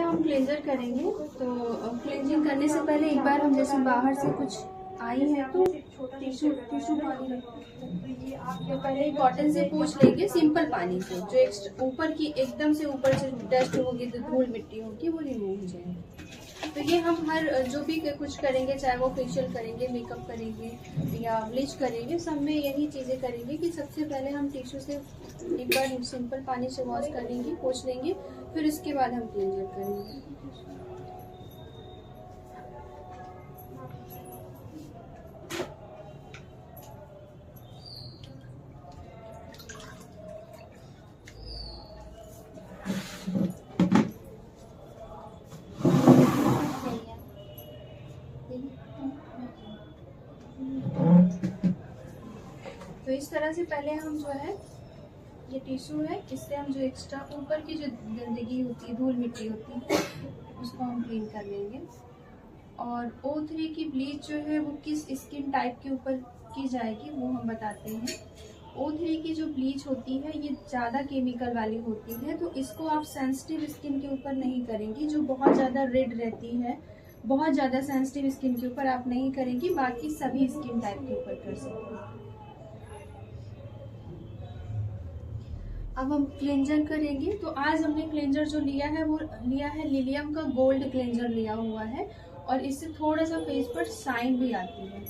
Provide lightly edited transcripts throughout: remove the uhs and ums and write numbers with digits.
हम क्लेंजर करेंगे, तो क्लेंजिंग करने से पहले एक बार हम जैसे बाहर से कुछ आई है तो टिश्यू पानी रखेंगे। तो पहले कॉटन से पोंछ लेंगे सिंपल पानी से, जो एक्स्ट्रा ऊपर की एकदम से ऊपर से डस्ट होगी, तो धूल मिट्टी होगी, वो रिमूव हो जाएगी। तो ये हम हर जो भी कुछ करेंगे, चाहे वो फेशियल करेंगे, मेकअप करेंगे या ब्लीच करेंगे, सब में यही चीज़ें करेंगे कि सबसे पहले हम टिश्यू से एक बार सिंपल पानी से वॉश करेंगे, पोंछ लेंगे, फिर उसके बाद हम क्लेंजर करेंगे। तो इस तरह से पहले हम जो है, ये टिश्यू है, इससे हम जो एक्स्ट्रा ऊपर की जो गंदगी होती है, धूल मिट्टी होती है, उसको हम क्लीन कर लेंगे। और O3 की ब्लीच जो है वो किस स्किन टाइप के ऊपर की जाएगी वो हम बताते हैं। O3 की जो ब्लीच होती है ये ज़्यादा केमिकल वाली होती है, तो इसको आप सेंसिटिव स्किन के ऊपर नहीं करेंगी, जो बहुत ज़्यादा रेड रहती है, बहुत ज़्यादा सेंसिटिव स्किन के ऊपर आप नहीं करेंगी, बाकी सभी स्किन टाइप के ऊपर कर सकते हैं। अब हम क्लेंजर करेंगे, तो आज हमने क्लेंजर जो लिया है वो लिया है लिलियम का गोल्ड क्लेंजर लिया हुआ है, और इससे थोड़ा सा फेस पर शाइन भी आती है।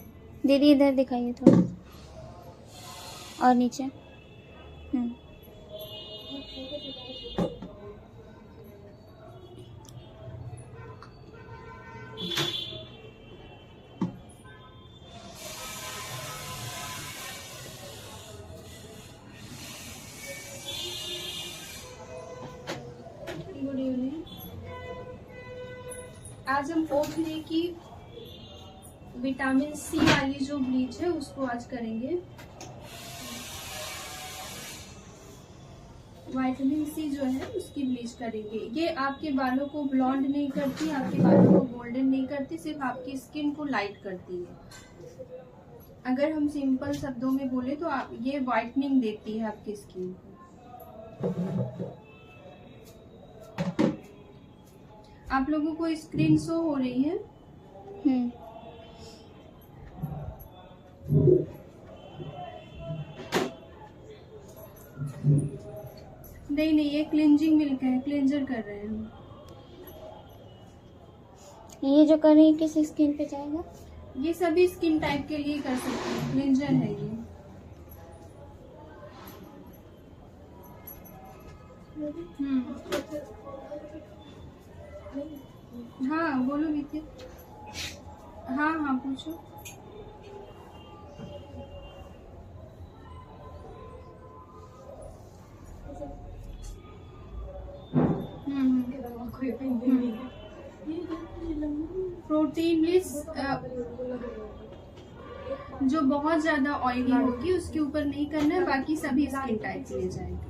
दीदी इधर दिखाइए थोड़ा, और नीचे। Good evening. आज हम O3 की विटामिन C वाली जो ब्लीच है उसको आज करेंगे। विटामिन C जो है उसकी ब्लीच करेंगे। ये आपके बालों को ब्लॉन्ड नहीं करती, आपके बालों को गोल्डन नहीं करती, सिर्फ आपकी स्किन को लाइट करती है। अगर हम सिंपल शब्दों में बोले तो ये वाइटनिंग देती है आपकी स्किन को। आप लोगों को स्क्रीन शो हो रही है? नहीं, ये क्लेंजिंग मिल्क है, क्लेंजर कर रहे हैं हम। ये जो कर रही है किस स्किन पे जाएगा? ये सभी स्किन टाइप के लिए कर सकते हैं, क्लेंजर है ये। हाँ बोलो विद्या। हाँ पूछो। प्रोटीन ब्लीच जो बहुत ज्यादा ऑयली होगी उसके ऊपर नहीं करना है, बाकी सभी स्किन टाइप के लिए जाएगा।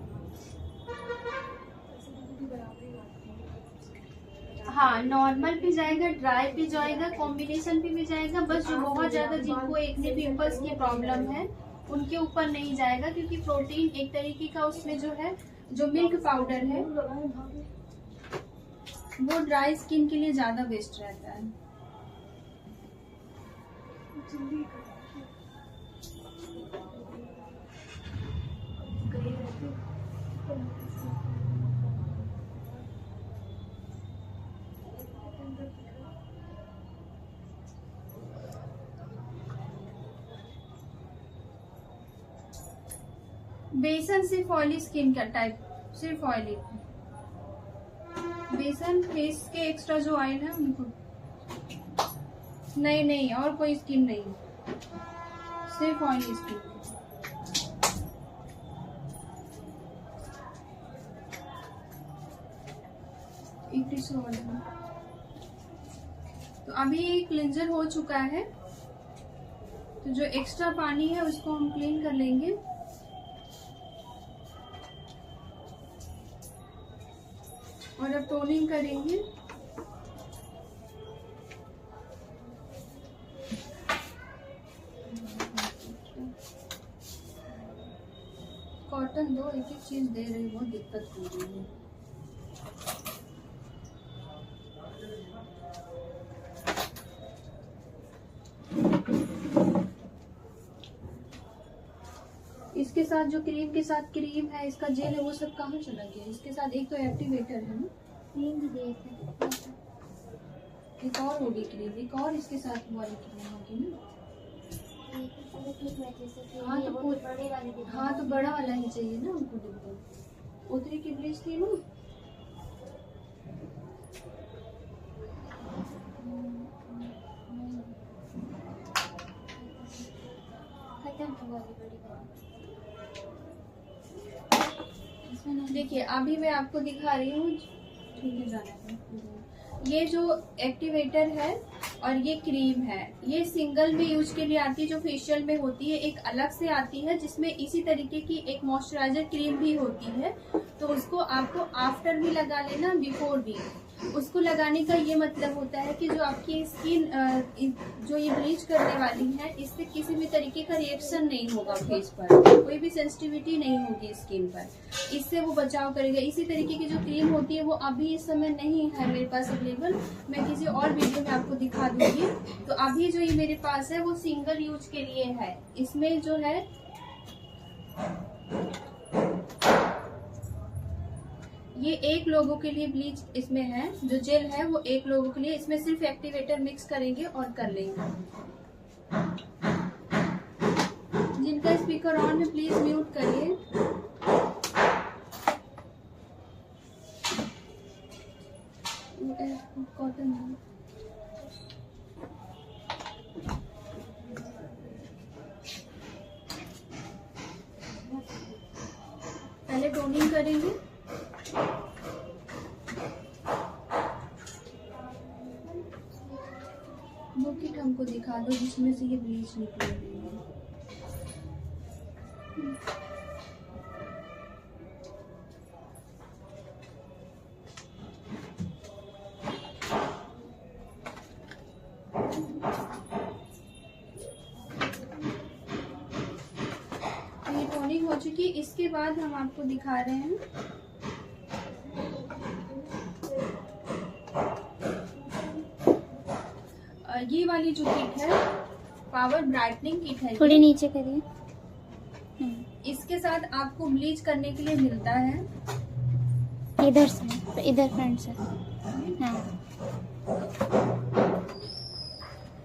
हाँ, नॉर्मल भी जाएगा, ड्राई भी जाएगा, कॉम्बिनेशन भी जाएगा, बस जो बहुत ज्यादा जिनको एक्ने पिंपल्स की प्रॉब्लम है उनके ऊपर नहीं जाएगा, क्योंकि प्रोटीन एक तरीके का उसमें जो है, जो मिल्क पाउडर है वो ड्राई स्किन के लिए ज्यादा बेस्ट रहता है। बेसन सिर्फ ऑयली स्किन का टाइप, सिर्फ ऑयली। बेसन फेस के एक्स्ट्रा जो ऑयल है उनको, नहीं और कोई स्किन नहीं, सिर्फ ऑयली स्किन। तो अभी क्लींजर हो चुका है, तो जो एक्स्ट्रा पानी है उसको हम क्लीन कर लेंगे। और अब टोनिंग करेंगे। कॉटन दो, एक चीज दे रही, बहुत दिक्कत हो रही है। इसके साथ जो क्रीम के साथ क्रीम है, इसका जेल है, वो सब कहाँ चला गया? इसके साथ एक तो एक्टिवेटर है ना, क्रीम भी दिए थे। एक और होगी क्रीम, एक और इसके साथ वाली क्रीम होगी ना। हाँ तो बड़े वाले के हाँ तो बड़ा वाला ही चाहिए ना हमको डिब्बा। उतरी की ब्लीच थी ना, खत्म हुआ भी बड़ी वाली। देखिए अभी मैं आपको दिखा रही हूँ। ठीक है, जाना है। ये जो एक्टिवेटर है और ये क्रीम है, ये सिंगल में यूज के लिए आती है, जो फेशियल में होती है। एक अलग से आती है जिसमें इसी तरीके की एक मॉइस्चराइजर क्रीम भी होती है। तो उसको आपको आफ्टर भी लगा लेना, बिफोर भी। उसको लगाने का ये मतलब होता है कि जो आपकी स्किन जो ये ब्लीच करने वाली है, इससे किसी भी तरीके का रिएक्शन नहीं होगा फेस पर, कोई भी सेंसिटिविटी नहीं होगी स्किन पर, इससे वो बचाव करेगा। इसी तरीके की जो क्रीम होती है वो अभी इस समय नहीं है मेरे पास अवेलेबल, मैं किसी और वीडियो में आपको दिखा दूंगी। तो अभी जो ये मेरे पास है वो सिंगल यूज के लिए है। इसमें जो है ये एक लोगों के लिए ब्लीच इसमें है, जो जेल है वो एक लोगों के लिए। इसमें सिर्फ एक्टिवेटर मिक्स करेंगे और कर लेंगे। जिनका स्पीकर ऑन है प्लीज म्यूट करिए। कॉटन है। पहले टोनिंग करेंगे। वो किट हमको दिखा दो जिसमें से ये ब्लीच निकल रही है। ये टोनिंग हो चुकी है। इसके बाद हम आपको दिखा रहे हैं ये वाली जो किट है, पावर ब्राइटनिंग किट है। थोड़ी नीचे करिए। इसके साथ आपको ब्लीच करने के लिए मिलता है, इधर से, इधर फ्रंट से। हाँ,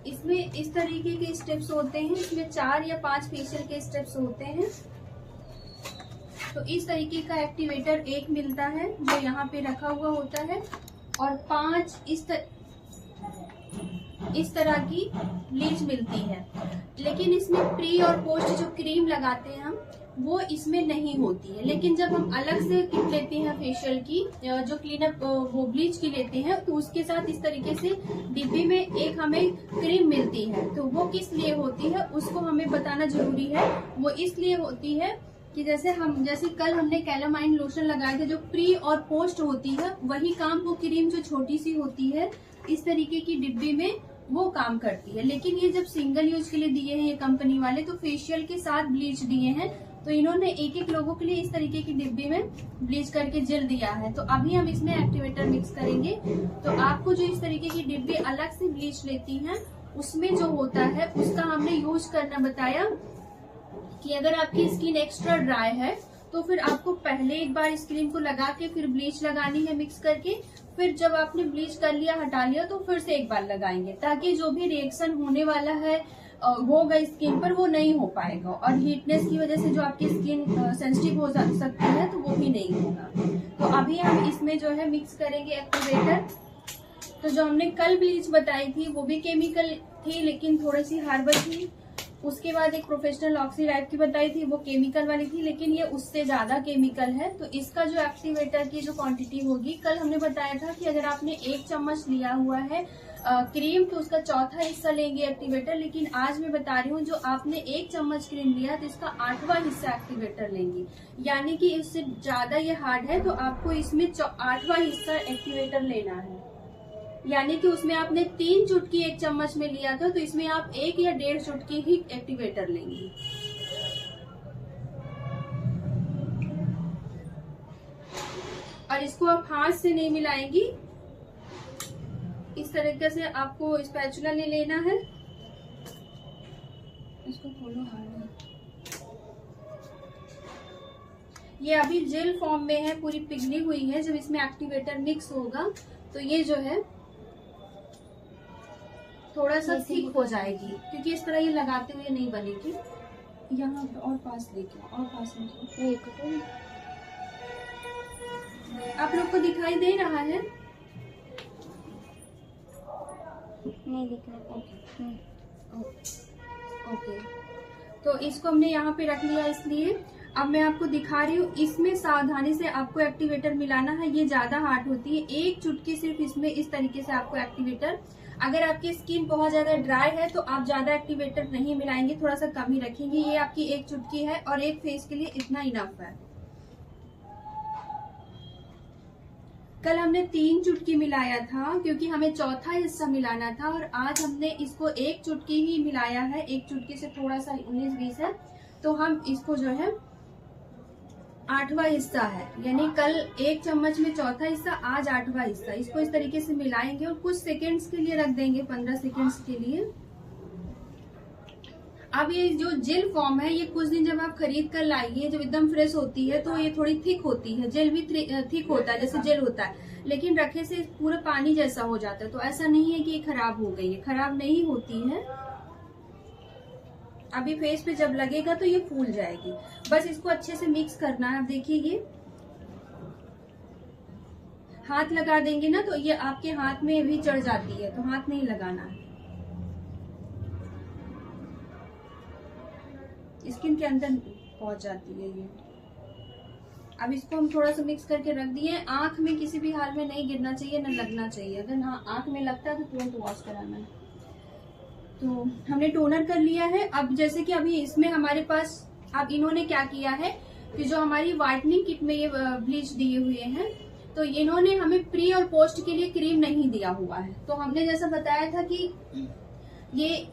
इसमें इस तरीके के स्टेप्स होते हैं। इसमें 4 या 5 फेशियल के स्टेप्स होते हैं। तो इस तरीके का एक्टिवेटर एक मिलता है जो यहाँ पे रखा हुआ होता है, और 5 इस तरह की ब्लीच मिलती है। लेकिन इसमें प्री और पोस्ट जो क्रीम लगाते हैं हम, वो इसमें नहीं होती है। लेकिन जब हम अलग से किट लेते हैं फेशियल की, जो क्लीनअप वो ब्लीच की लेते हैं, तो उसके साथ इस तरीके से डिब्बे में एक हमें क्रीम मिलती है। तो वो किस लिए होती है उसको हमें बताना जरूरी है। वो इसलिए होती है कि जैसे कल हमने कैलामाइन लोशन लगाए थे, जो प्री और पोस्ट होती है, वही काम वो क्रीम जो छोटी सी होती है इस तरीके की डिब्बे में वो काम करती है। लेकिन ये जब सिंगल यूज के लिए दिए हैं ये कंपनी वाले, तो फेशियल के साथ ब्लीच दिए हैं, तो इन्होंने एक एक लोगों के लिए इस तरीके की डिब्बे में ब्लीच करके जेल दिया है। तो अभी हम इसमें एक्टिवेटर मिक्स करेंगे। तो आपको जो इस तरीके की डिब्बे अलग से ब्लीच लेती हैं, उसमें जो होता है उसका हमने यूज करना बताया कि अगर आपकी स्किन एक्स्ट्रा ड्राई है तो फिर आपको पहले एक बार इस क्रीम को लगा के फिर ब्लीच लगानी है मिक्स करके। फिर जब आपने ब्लीच कर लिया, हटा लिया, तो फिर से एक बार लगाएंगे, ताकि जो भी रिएक्शन होने वाला है होगा स्किन पर, वो नहीं हो पाएगा। और हीटनेस की वजह से जो आपकी स्किन सेंसिटिव हो सकती है, तो वो भी नहीं होगा। तो अभी हम इसमें जो है मिक्स करेंगे एक्टिवेटर। तो जो हमने कल ब्लीच बताई थी वो भी केमिकल थी, लेकिन थोड़ी सी हर्बल थी। उसके बाद एक प्रोफेशनल ऑक्सीलाइट की बताई थी, वो केमिकल वाली थी, लेकिन ये उससे ज्यादा केमिकल है। तो इसका जो एक्टिवेटर की जो क्वांटिटी होगी, कल हमने बताया था कि अगर आपने 1 चम्मच लिया हुआ है क्रीम, तो उसका चौथा हिस्सा लेंगे एक्टिवेटर। लेकिन आज मैं बता रही हूँ, जो आपने 1 चम्मच क्रीम लिया तो इसका 8वां हिस्सा एक्टिवेटर लेंगे। यानी कि इससे ज्यादा ये हार्ड है, तो आपको इसमें 8वां हिस्सा एक्टिवेटर लेना है। यानी कि उसमें आपने 3 चुटकी 1 चम्मच में लिया था, तो इसमें आप 1 या 1.5 चुटकी ही एक्टिवेटर लेंगे। और इसको आप हाथ से नहीं मिलाएंगी, इस तरीके से आपको स्पैचुला ले लेना है। इसको खोलो हाथ में। ये अभी जेल फॉर्म में है, पूरी पिघली हुई है। जब इसमें एक्टिवेटर मिक्स होगा तो ये जो है थोड़ा सा थिक हो जाएगी, क्योंकि इस तरह ये लगाते हुए नहीं बनेगी। यहाँ और पास लेके और पास लेके, आप लोग को दिखाई दे रहा है? नहीं दिख रहा। ओके, तो इसको हमने यहाँ पे रख लिया। इसलिए अब मैं आपको दिखा रही हूँ, इसमें सावधानी से आपको एक्टिवेटर मिलाना है। ये ज्यादा हार्ड होती है, एक चुटकी सिर्फ इसमें इस तरीके से आपको एक्टिवेटर। अगर आपकी स्किन बहुत ज्यादा ड्राई है तो आप ज्यादा एक्टिवेटर नहीं मिलाएंगे, थोड़ा सा कम ही रखेंगे। ये आपकी एक चुटकी है और एक फेस के लिए इतना इनफ है। कल हमने 3 चुटकी मिलाया था क्योंकि हमें चौथा हिस्सा मिलाना था, और आज हमने इसको एक चुटकी ही मिलाया है। एक चुटकी से थोड़ा सा 19-20 है, तो हम इसको जो है 8वां हिस्सा है, यानी कल 1 चम्मच में चौथा हिस्सा, आज 8वां हिस्सा। इसको इस तरीके से मिलाएंगे और कुछ सेकेंड्स के लिए रख देंगे, 15 सेकेंड्स के लिए। अब ये जो जेल फॉर्म है, ये कुछ दिन जब आप खरीद कर लाइए, जब एकदम फ्रेश होती है तो ये थोड़ी थिक होती है। जेल भी थिक होता है, जैसे जेल होता है, लेकिन रखे से पूरा पानी जैसा हो जाता है। तो ऐसा नहीं है कि ये खराब हो गई है, खराब नहीं होती है। अभी फेस पे जब लगेगा तो ये फूल जाएगी। बस इसको अच्छे से मिक्स करना है। अब देखिए, ये हाथ लगा देंगे ना तो ये आपके हाथ में भी चढ़ जाती है, तो हाथ नहीं लगाना है, स्किन के अंदर पहुंच जाती है ये। अब इसको हम थोड़ा सा मिक्स करके रख दिए। आंख में किसी भी हाल में नहीं गिरना चाहिए, न लगना चाहिए। अगर आंख में लगता है तो तुरंत वॉश कराना है। तो हमने टोनर कर लिया है। अब जैसे कि अभी इसमें हमारे पास, अब इन्होंने क्या किया है कि जो हमारी व्हाइटनिंग किट में ये ब्लीच दिए हुए हैं, तो इन्होंने हमें प्री और पोस्ट के लिए क्रीम नहीं दिया हुआ है। तो हमने जैसा बताया था कि ये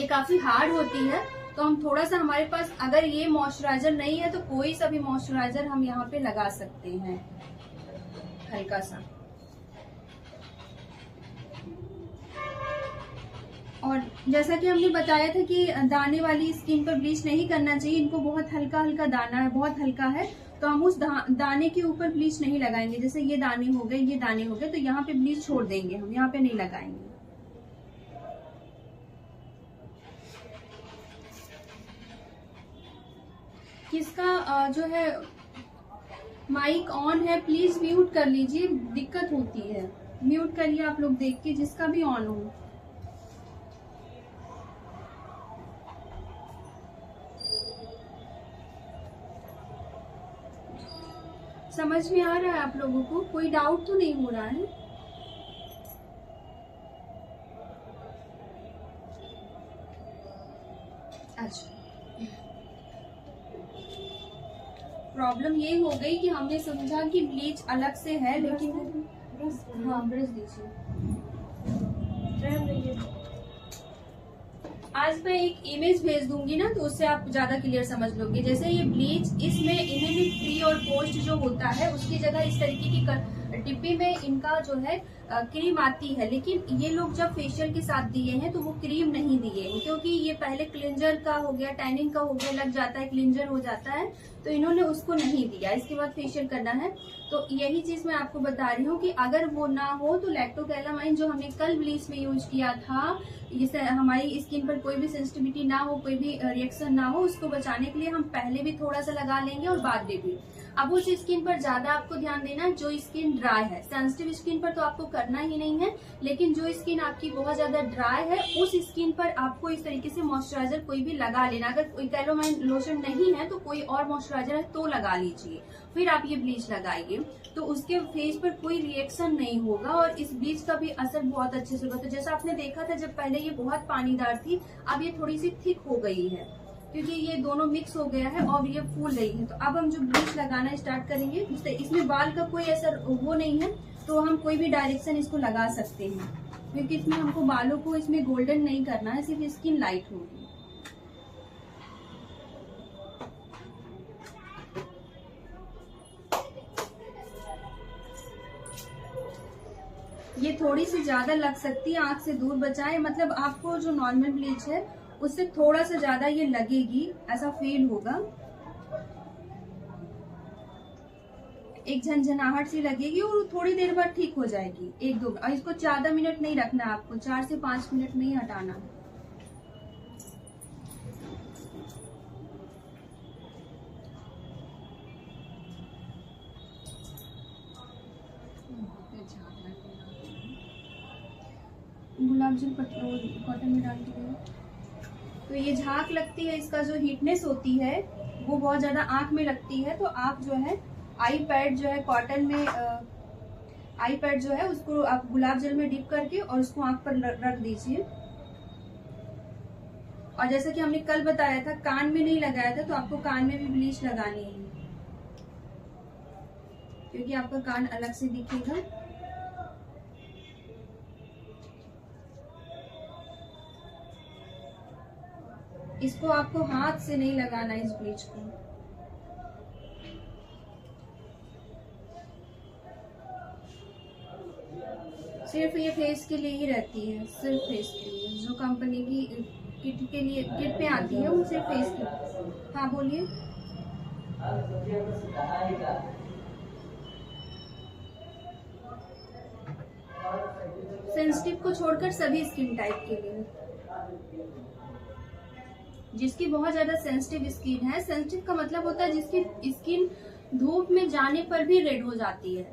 काफी हार्ड होती है, तो हम थोड़ा सा, हमारे पास अगर ये मॉइस्चराइजर नहीं है तो कोई सा भी मॉइस्चराइजर हम यहाँ पे लगा सकते हैं, हल्का सा। और जैसा कि हमने बताया था कि दाने वाली स्किन पर ब्लीच नहीं करना चाहिए, इनको बहुत हल्का हल्का दाना है, बहुत हल्का है, तो हम उस दाने के ऊपर ब्लीच नहीं लगाएंगे। जैसे ये दाने हो गए, ये दाने हो गए, तो यहाँ पे ब्लीच छोड़ देंगे, हम यहाँ पे नहीं लगाएंगे। किसका जो है माइक ऑन है, प्लीज म्यूट कर लीजिए, दिक्कत होती है। म्यूट करिए आप लोग देख के, जिसका भी ऑन हो। समझ में आ रहा है आप लोगों को? कोई डाउट तो नहीं हो रहा है? अच्छा, प्रॉब्लम ये हो गई कि हमने समझा कि ब्लीच अलग से है, लेकिन हाँ, ब्रश दीजिए। आज मैं एक इमेज भेज दूंगी ना, तो उससे आप ज्यादा क्लियर समझ लोगे। जैसे ये ब्लीच, इसमें इन्हें भी प्री और पोस्ट जो होता है उसकी जगह इस तरीके की डिब्बी में इनका जो है क्रीम आती है, लेकिन ये लोग जब फेशियल के साथ दिए हैं तो वो क्रीम नहीं दिए हैं, क्योंकि ये पहले क्लिंजर का हो गया, टैनिंग का हो गया, लग जाता है, क्लिंजर हो जाता है, तो इन्होंने उसको नहीं दिया। इसके बाद फेशियल करना है, तो यही चीज मैं आपको बता रही हूँ कि अगर वो ना हो तो लैक्टोकैलामाइन जो हमने कल ब्लीच में यूज किया था, जिससे हमारी स्किन पर कोई भी सेंसिटिविटी ना हो, कोई भी रिएक्शन ना हो, उसको बचाने के लिए हम पहले भी थोड़ा सा लगा लेंगे और बाद में भी। अब उस स्किन पर ज्यादा आपको ध्यान देना है जो स्किन ड्राई है। सेंसिटिव स्किन पर तो आपको करना ही नहीं है, लेकिन जो स्किन आपकी बहुत ज्यादा ड्राई है उस स्किन पर आपको इस तरीके से मॉइस्चराइजर कोई भी लगा लेना। अगर कोई कैलोमाइन लोशन नहीं है तो कोई और मॉइस्चराइजर है तो लगा लीजिए, फिर आप ये ब्लीच लगाइए, तो उसके फेस पर कोई रिएक्शन नहीं होगा और इस ब्लीच का भी असर बहुत अच्छे से होता है। जैसा आपने देखा था, जब पहले ये बहुत पानीदार थी, अब ये थोड़ी सी थिक हो गई है, क्योंकि ये दोनों मिक्स हो गया है और ये फूल रही है। तो अब हम जो ब्लीच लगाना स्टार्ट करेंगे, इसमें बाल का कोई असर वो नहीं है, तो हम कोई भी डायरेक्शन इसको लगा सकते हैं, क्योंकि इसमें हमको बालों को इसमें गोल्डन नहीं करना है, सिर्फ स्किन लाइट होगी। ये थोड़ी सी ज्यादा लग सकती है, आंख से दूर बचाएं, मतलब आपको जो नॉर्मल ब्लीच है उससे थोड़ा सा ज्यादा ये लगेगी, ऐसा फील होगा। एक झंझनाहट सी लगेगी और थोड़ी देर बाद ठीक हो जाएगी, 1-2। और इसको ज्यादा मिनट नहीं रखना, आपको 4 से 5 मिनट में ही हटाना है। गुलाब जल कॉटन में डाल के, तो ये झाग लगती है, इसका जो हीटनेस होती है वो बहुत ज्यादा आंख में लगती है। तो आप जो है आई पैड जो है कॉटन में, आई पैड जो है उसको आप गुलाब जल में डिप करके और उसको आंख पर रख दीजिए। और जैसा कि हमने कल बताया था, कान में नहीं लगाया था, तो आपको कान में भी ब्लीच लगानी है, क्योंकि आपका कान अलग से दिखेगा। इसको आपको हाथ से नहीं लगाना, इस ब्लीच को। सिर्फ ये फेस के लिए ही रहती है, सिर्फ फेस के लिए। जो कंपनी की किट के लिए किट पे आती है वो सिर्फ फेस की। हाँ बोलिए। सेंसिटिव को छोड़कर सभी स्किन टाइप के लिए। जिसकी बहुत ज्यादा सेंसिटिव स्किन है, सेंसिटिव का मतलब होता है जिसकी स्किन धूप में जाने पर भी रेड हो जाती है।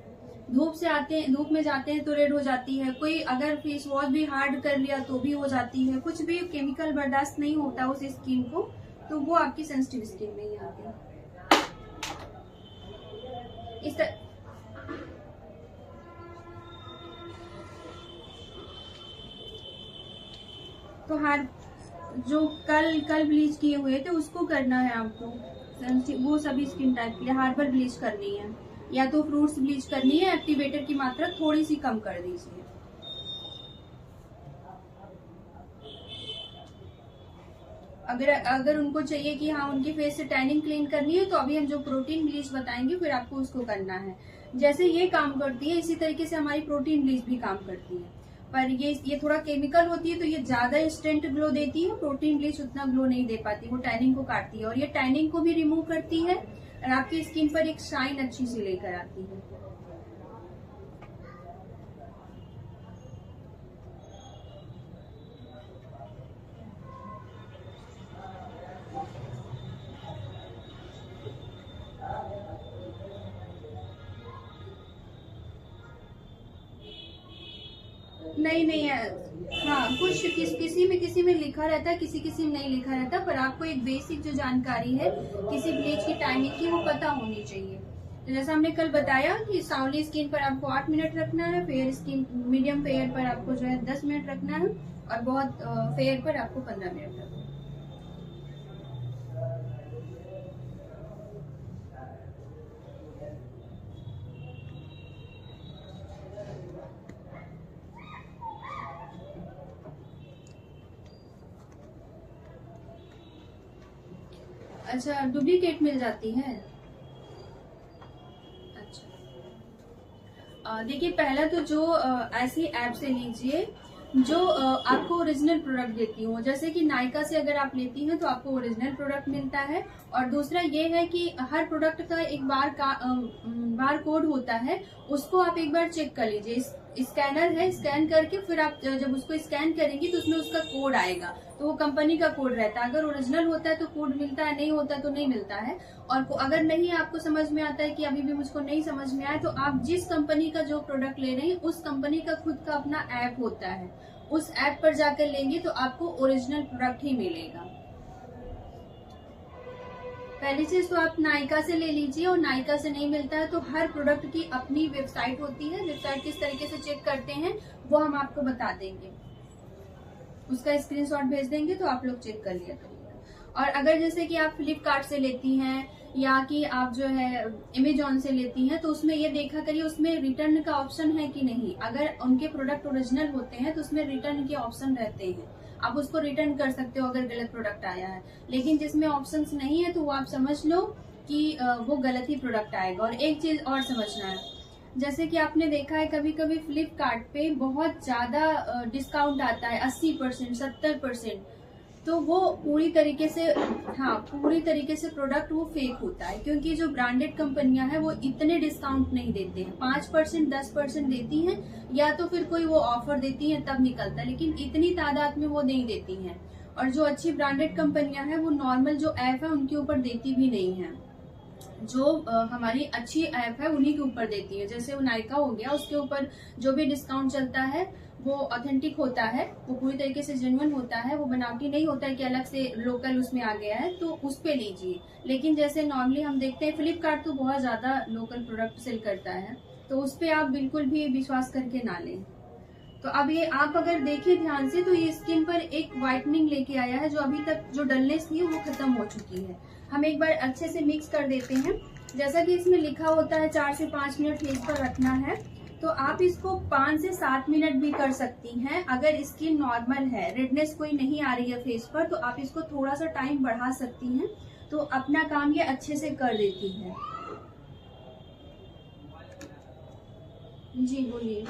धूप में जाते हैं तो रेड हो जाती है। कोई अगर फेस वॉश भी हार्ड कर लिया तो भी हो जाती है। कुछ भी केमिकल बर्दाश्त नहीं होता उस स्किन को, तो वो आपकी सेंसिटिव स्किन में ही आती है। इस तरह तो हर जो कल ब्लीच किए हुए थे उसको करना है आपको। वो सभी स्किन टाइप के लिए हार्बल ब्लीच करनी है, या तो फ्रूट्स ब्लीच करनी है। एक्टिवेटर की मात्रा थोड़ी सी कम कर दीजिए। अगर उनको चाहिए कि हाँ उनके फेस से टैनिंग क्लीन करनी है, तो अभी हम जो प्रोटीन ब्लीच बताएंगे फिर आपको उसको करना है। जैसे ये काम करती है इसी तरीके से हमारी प्रोटीन ब्लीच भी काम करती है, पर ये थोड़ा केमिकल होती है, तो ये ज्यादा इंस्टेंट ग्लो देती है। प्रोटीन ब्लीच उतना ग्लो नहीं दे पाती, वो टैनिंग को काटती है, और ये टैनिंग को भी रिमूव करती है और आपकी स्किन पर एक शाइन अच्छी सी लेकर आती है। नहीं हाँ, किसी में लिखा रहता है, किसी में नहीं लिखा रहता, पर आपको एक बेसिक जो जानकारी है किसी ब्लीच की टाइमिंग की वो पता होनी चाहिए। तो जैसा हमने कल बताया कि सांवली स्किन पर आपको 8 मिनट रखना है, फेयर स्किन मीडियम फेयर पर आपको जो है 10 मिनट रखना है, और बहुत फेयर पर आपको 15 मिनट रखना है। अच्छा, डुप्लीकेट मिल जाती है। अच्छा, देखिए पहला तो जो ऐसी ऐप से लीजिए जो आपको ओरिजिनल प्रोडक्ट देती हो। जैसे कि नायका से अगर आप लेती हैं तो आपको ओरिजिनल प्रोडक्ट मिलता है। और दूसरा ये है कि हर प्रोडक्ट का एक बार कोड होता है, उसको आप एक बार चेक कर लीजिए। स्कैनर है, स्कैन करके फिर आप जब उसको स्कैन करेंगी तो उसमें उसका कोड आएगा, तो वो कंपनी का कोड रहता है। अगर ओरिजिनल होता है तो कोड मिलता है, नहीं होता तो नहीं मिलता है। और अगर नहीं आपको समझ में आता है कि अभी भी मुझको नहीं समझ में आया, तो आप जिस कंपनी का जो प्रोडक्ट ले रहे हैं उस कंपनी का खुद का अपना ऐप होता है, उस ऐप पर जाकर लेंगे तो आपको ओरिजिनल प्रोडक्ट ही मिलेगा। पहली चीज तो आप नायका से ले लीजिए, और नायका से नहीं मिलता है तो हर प्रोडक्ट की अपनी वेबसाइट होती है। वेबसाइट किस तरीके से चेक करते हैं वो हम आपको बता देंगे, उसका स्क्रीनशॉट भेज देंगे तो आप लोग चेक कर लिया करिएगा। और अगर जैसे कि आप फ्लिपकार्ट से लेती हैं या कि आप जो है अमेजोन से लेती हैं, तो उसमें ये देखा करिए उसमें रिटर्न का ऑप्शन है कि नहीं। अगर उनके प्रोडक्ट ओरिजिनल होते हैं तो उसमें रिटर्न के ऑप्शन रहते हैं, आप उसको रिटर्न कर सकते हो अगर गलत प्रोडक्ट आया है। लेकिन जिसमें ऑप्शंस नहीं है तो वो आप समझ लो कि वो गलत ही प्रोडक्ट आएगा। और एक चीज और समझना है, जैसे कि आपने देखा है कभी कभी फ्लिपकार्ट पे बहुत ज्यादा डिस्काउंट आता है, 80%, 70%। तो वो पूरी तरीके से, हाँ, पूरी तरीके से प्रोडक्ट वो फेक होता है, क्योंकि जो ब्रांडेड कंपनियां हैं वो इतने डिस्काउंट नहीं देते हैं। 5% 10% देती हैं, या तो फिर कोई वो ऑफर देती हैं तब निकलता है, लेकिन इतनी तादाद में वो नहीं देती हैं। और जो अच्छी ब्रांडेड कंपनियां हैं वो नॉर्मल जो ऐप है उनके ऊपर देती भी नहीं है। जो हमारी अच्छी ऐप है उन्हीं के ऊपर देती है। जैसे वो नायका हो गया, उसके ऊपर जो भी डिस्काउंट चलता है वो ऑथेंटिक होता है, वो पूरी तरीके से जेन्युइन होता है, वो बनावटी नहीं होता है कि अलग से लोकल उसमें आ गया है, तो उस पे लीजिए। लेकिन जैसे नॉर्मली हम देखते हैं फ्लिपकार्ट तो बहुत ज्यादा लोकल प्रोडक्ट सेल करता है, तो उस पे आप बिल्कुल भी विश्वास करके ना लें। तो अब ये आप अगर देखिए ध्यान से, तो ये स्किन पर एक व्हाइटनिंग लेके आया है, जो अभी तक जो डलनेस थी वो खत्म हो चुकी है। हम एक बार अच्छे से मिक्स कर देते हैं। जैसा कि इसमें लिखा होता है 4 से 5 मिनट फेस पर रखना है, तो आप इसको 5 से 7 मिनट भी कर सकती हैं। अगर स्किन नॉर्मल है, रेडनेस कोई नहीं आ रही है फेस पर, तो आप इसको थोड़ा सा टाइम बढ़ा सकती हैं, तो अपना काम ये अच्छे से कर देती है। जी बोलिए।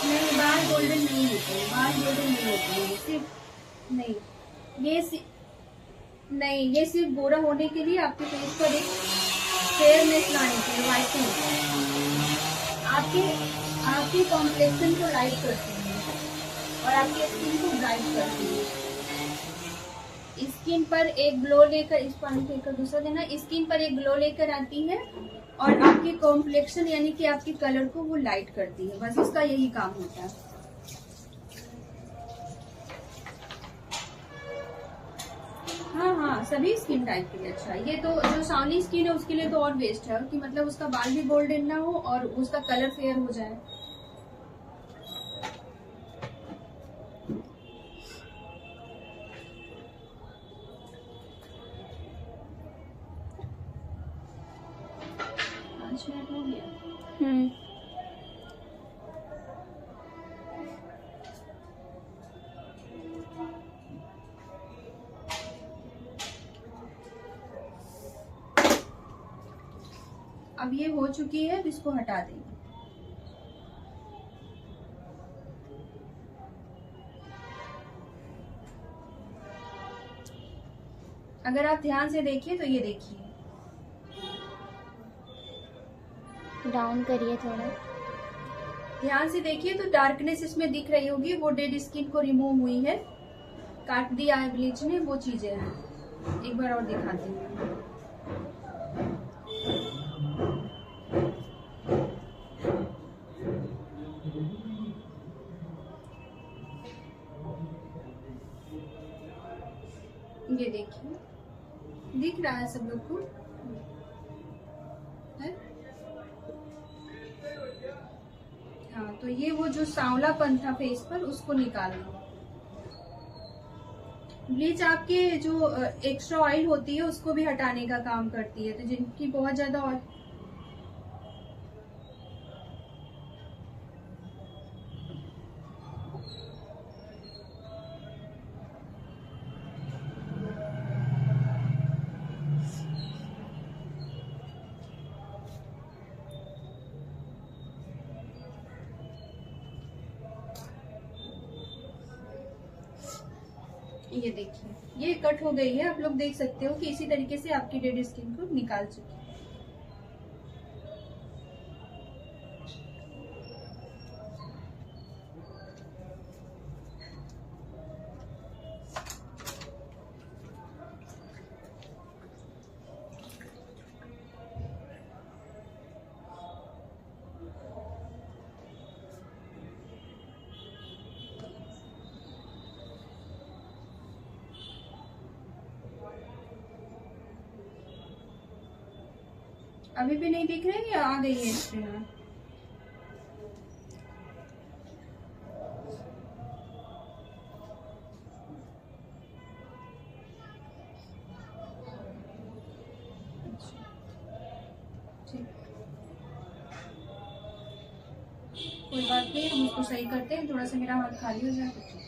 नहीं, बाल गोल्डन नहीं होते, बाल गोल्डन नहीं होते हैं, सिर्फ नहीं, नहीं, ये सिर्फ गोरा होने के लिए, आपके फेस पर एक फेयरनेस लाने के लिए, व्हाइटनिंग, आपके आपके कॉम्प्लेक्शन को लाइट करती है और आपकी स्किन को ब्राइट करती है। स्किन पर एक ग्लो लेकर, इस पानी फेंकर दूसरा देना, स्किन पर एक ग्लो लेकर आती है और आपके कॉम्प्लेक्शन यानी कि आपके कलर को वो लाइट करती है, बस इसका यही काम होता है। हाँ, सभी स्किन टाइप के लिए अच्छा है ये। तो जो सांवली स्किन है उसके लिए तो और बेस्ट है, कि मतलब उसका बाल भी गोल्डन ना हो और उसका कलर फेयर हो जाए। हो गया। अब ये हो चुकी है, अब इसको हटा देंगे। अगर आप ध्यान से देखिए तो ये देखिए, डाउन करिए थोड़ा, ध्यान से देखिए तो डार्कनेस इसमें दिख रही होगी, वो डेड स्किन को रिमूव हुई है, काट दिया है ब्लीच ने, वो चीजें हैं। एक बार और दिखाती हूँ। ये देखिए, दिख रहा है सब लोग को है? हाँ, तो ये वो जो सांवलापन था फेस पर उसको निकालना। ब्लीच आपके जो एक्स्ट्रा ऑयल होती है उसको भी हटाने का काम करती है, तो जिनकी बहुत ज्यादा ऑयल, ये देखिए ये कट हो गई है। आप लोग देख सकते हो कि इसी तरीके से आपकी डेड स्किन को निकाल चुकी है। अभी भी नहीं दिख रही या आ गई है स्क्रीन में? ठीक, कोई बात नहीं, हम उसको सही करते हैं। थोड़ा सा मेरा हाथ खाली हो जाए तो ठीक।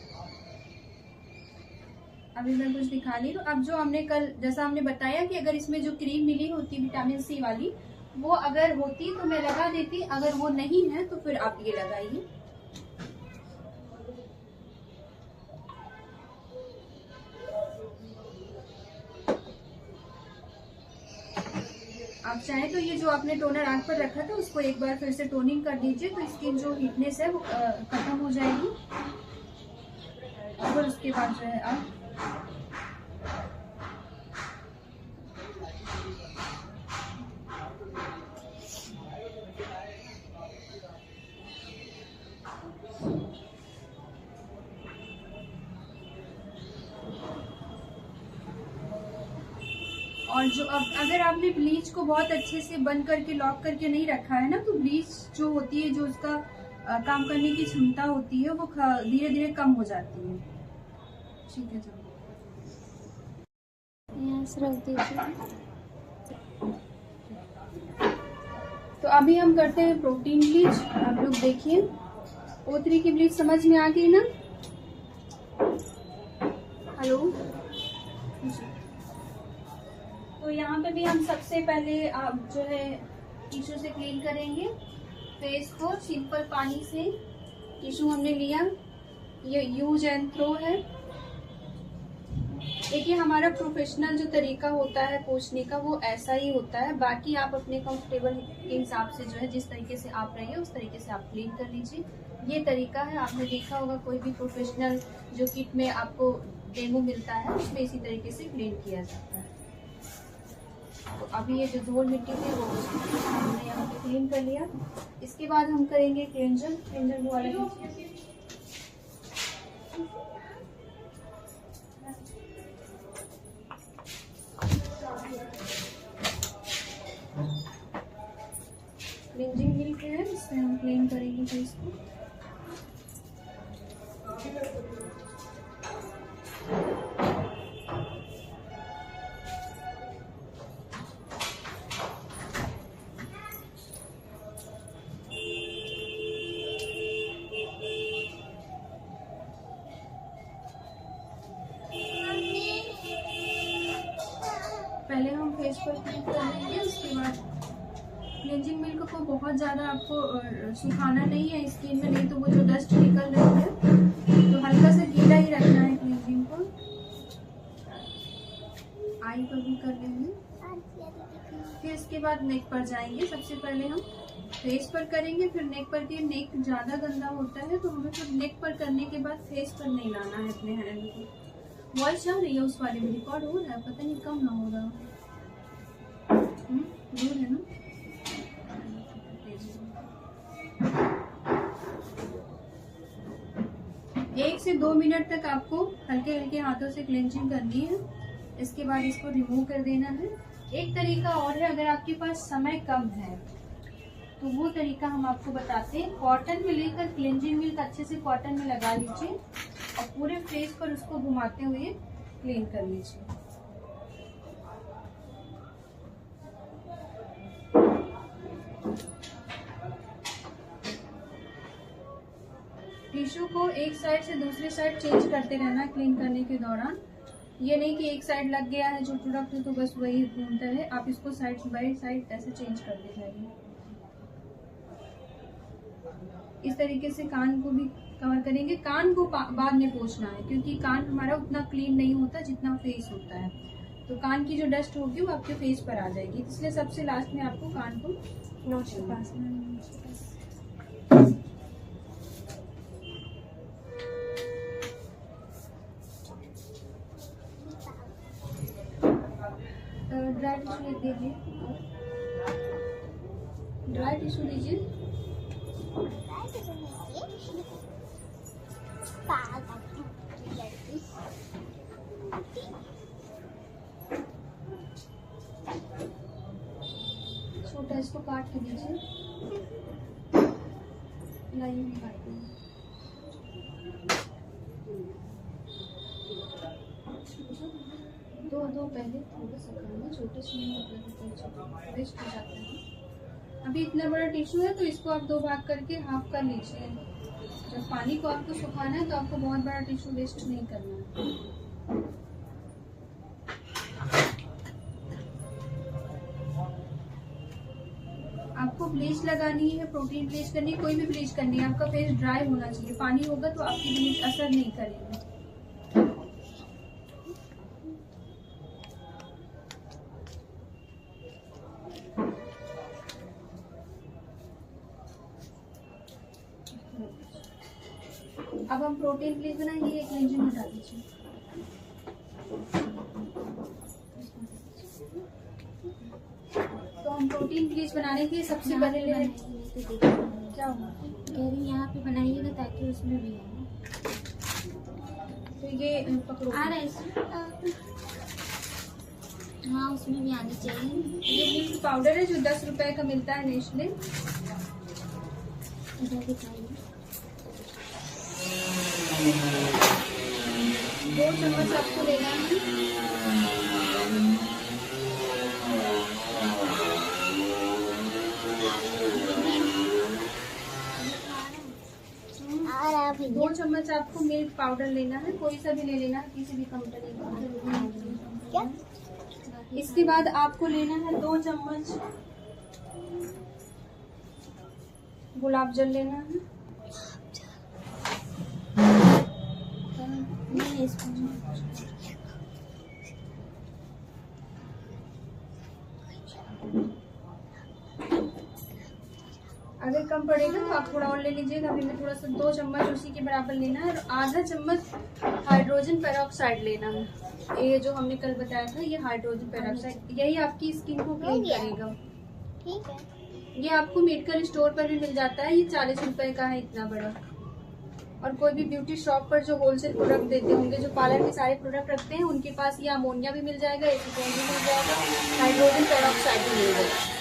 अभी मैं कुछ दिखा ली। तो अब जो हमने कल, जैसा हमने बताया कि अगर इसमें जो क्रीम मिली होती विटामिन सी वाली, वो अगर होती तो मैं लगा देती, अगर वो नहीं है तो फिर आप ये लगाइए। आप चाहें तो ये जो आपने टोनर आंख पर रखा था उसको एक बार फिर से टोनिंग कर दीजिए, तो स्किन जो हीटनेस है वो खत्म हो जाएगी। और उसके बाद जो है आप और जो अब अगर आपने ब्लीच को बहुत अच्छे से बंद करके लॉक करके नहीं रखा है ना, तो ब्लीच जो होती है, जो उसका काम करने की क्षमता होती है, वो धीरे धीरे कम हो जाती है। ठीक है, चलो यहाँ से रख दीजिए। तो अभी हम करते हैं प्रोटीन ब्लीच। आप लोग देखिए, O3 की ब्लीच समझ में आ गई ना? हेलो। तो यहाँ पे भी हम सबसे पहले आप जो है टिश्यू से क्लीन करेंगे फेस को सिंपल पानी से। टिश्यू हमने लिया, ये यूज एंड थ्रो है। देखिए, हमारा प्रोफेशनल जो तरीका होता है पोंछने का वो ऐसा ही होता है। बाकी आप अपने कंफर्टेबल के हिसाब से जो है जिस तरीके से आप रहिए उस तरीके से आप क्लीन कर लीजिए। ये तरीका है, आपने देखा होगा कोई भी प्रोफेशनल जो किट में आपको डेमो मिलता है उसमें इसी तरीके से क्लीन किया जाता है। तो अभी ये जो धूल मिट्टी थी वो हमने यहाँ पे क्लीन कर लिया। इसके बाद हम करेंगे क्लेंजर। क्लेंजर वो वाला क्लींजिंग मिल्क है, इससे हम क्लीन करेंगे फेस को। पहले हम फेस पर क्लीन कर लेंगे, उसके बाद क्लींजिंग मिल्क को बहुत ज़्यादा आपको सुखाना नहीं है स्किन में, नहीं तो वो जो डस्ट निकल रही है, तो हल्का सा गीला ही रखना है क्लींजिंग को। आई पर भी कर लेंगे, फिर इसके बाद नेक पर जाएंगे। सबसे पहले हम फेस पर करेंगे, फिर नेक पर के। नेक ज़्यादा गंदा होता है तो हमें फिर नेक पर करने के बाद फेस पर नहीं लाना है अपने हैंड को। वॉइस चल रही है उस वाले में, रिकॉर्ड हो रहा है, पता नहीं कम ना हो रहा दूर है ना। एक से 2 मिनट तक आपको हल्के हल्के हाथों से क्लेंजिंग करनी है। इसके बाद इसको रिमूव कर देना है। एक तरीका और है, अगर आपके पास समय कम है तो वो तरीका हम आपको बताते हैं। कॉटन में लेकर क्लेंजिंग मिल्क अच्छे से कॉटन में लगा लीजिए और पूरे फेस पर उसको घुमाते हुए क्लीन कर लीजिए। टिश्यू को एक साइड से दूसरी साइड चेंज करते रहना क्लीन करने के दौरान। ये नहीं कि एक साइड लग गया है जो प्रोडक्ट है तो बस वही घूमता रहे, आप इसको साइड बाय साइड ऐसे चेंज करते जाइए। इस तरीके से कान को भी कवर करेंगे। कान को बाद में पोंछना है क्योंकि कान हमारा उतना क्लीन नहीं होता जितना फेस होता है, तो कान की जो डस्ट होगी वो आपके फेस पर आ जाएगी, इसलिए सबसे लास्ट में आपको कान को नोच के पास ड्राई टिश्यू दीजिए। ड्राई टिश्यू दीजिए। छोटा इसको काट के दीजिए, लाइन में काट दीजिए। दो पहले थोड़ा सा करना, छोटे से वेस्ट हो जाता है। अभी इतना बड़ा टिश्यू है तो इसको आप 2 भाग करके हाफ कर लीजिए। जब पानी को आपको सुखाना है तो आपको बहुत बड़ा टिश्यू वेस्ट नहीं करना है। ब्लीच लगानी है, प्रोटीन ब्लीच करनी है, कोई भी ब्लीच करनी है, आपका फेस ड्राई होना चाहिए। पानी होगा तो आपकी ब्लीच असर नहीं करेगी। अब हम प्रोटीन ब्लीच बनाएंगे, ये क्लेंजिंग हटा दीजिए। तो हम प्रोटीन ब्लीच बनाने के लिए सबसे पहले क्या होगा, कह रही यहाँ पे बनाइएगा ताकि उसमें भी आए। तो ये पकड़ो, आ रहा है इसमें, हाँ उसमें भी आनी चाहिए। ये मिल्क पाउडर है जो 10 रुपए का मिलता है नेस्ले। इधर दिखाइए। 2 चम्मच आपको लेना है। आ रहा है 2 चम्मच आपको मिल्क पाउडर लेना है, कोई सा भी ले लेना है, किसी भी कंपनी का। क्या? इसके बाद आपको लेना है 2 चम्मच गुलाब जल लेना है। नहीं इसको अगर कम पड़ेगा तो आप थोड़ा और ले लीजिएगा। अभी मैं थोड़ा सा 2 चम्मच उसी के बराबर लेना है, और आधा चम्मच हाइड्रोजन पेरोक्साइड लेना है। ये जो हमने कल बताया था, ये हाइड्रोजन पेरोक्साइड, यही आपकी स्किन को क्लीन करेगा। ठीक है। ये आपको मेडिकल स्टोर पर भी मिल जाता है, ये 40 रुपए का है, इतना बड़ा। और कोई भी ब्यूटी शॉप पर जो होलसेल प्रोडक्ट देते होंगे, जो पार्लर के सारे प्रोडक्ट रखते हैं, उनके पास ये अमोनिया भी मिल जाएगा, एसीटोन भी मिल जाएगा, हाइड्रोजन पेरोक्साइड भी मिल जाएगा।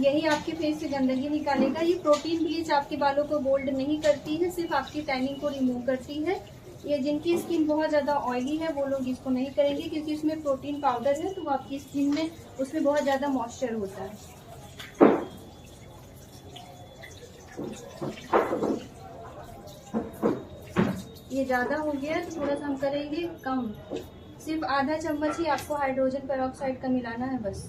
यही आपके फेस से गंदगी निकालेगा। ये प्रोटीन ब्लीच आपके बालों को बोल्ड नहीं करती है, सिर्फ आपकी टैनिंग को रिमूव करती है। ये जिनकी स्किन बहुत ज़्यादा ऑयली है वो लोग इसको नहीं करेंगे, क्योंकि उसमें प्रोटीन पाउडर है, तो आपकी स्किन में उसमें बहुत ज़्यादा मॉइस्चर होता है। ये ज़्यादा हो गया तो थोड़ा सा हम करेंगे कम, सिर्फ आधा चम्मच ही आपको हाइड्रोजन पेरोक्साइड का मिलाना है बस।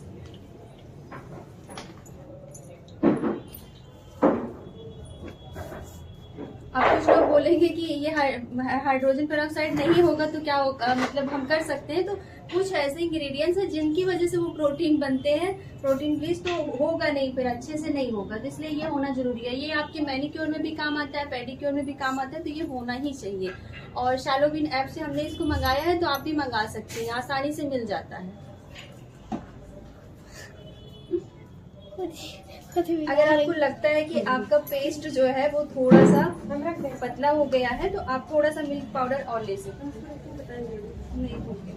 अब कुछ लोग बोलेंगे कि ये हाइड्रोजन पेरोक्साइड नहीं होगा तो क्या होगा, मतलब हम कर सकते हैं। तो कुछ ऐसे इंग्रेडिएंट्स हैं जिनकी वजह से वो प्रोटीन बनते हैं, प्रोटीन ब्लीच, तो होगा नहीं, फिर अच्छे से नहीं होगा। तो इसलिए ये होना जरूरी है। ये आपके मैनिक्योर में भी काम आता है, पेडिक्योर में भी काम आता है, तो ये होना ही चाहिए। और शैलोविन ऐप से हमने इसको मंगाया है, तो आप भी मंगा सकते हैं, आसानी से मिल जाता है। अगर आपको लगता है कि आपका पेस्ट जो है वो थोड़ा सा पतला हो गया है, तो आप थोड़ा सा मिल्क पाउडर और ले सकते हैं। नहीं हो गया।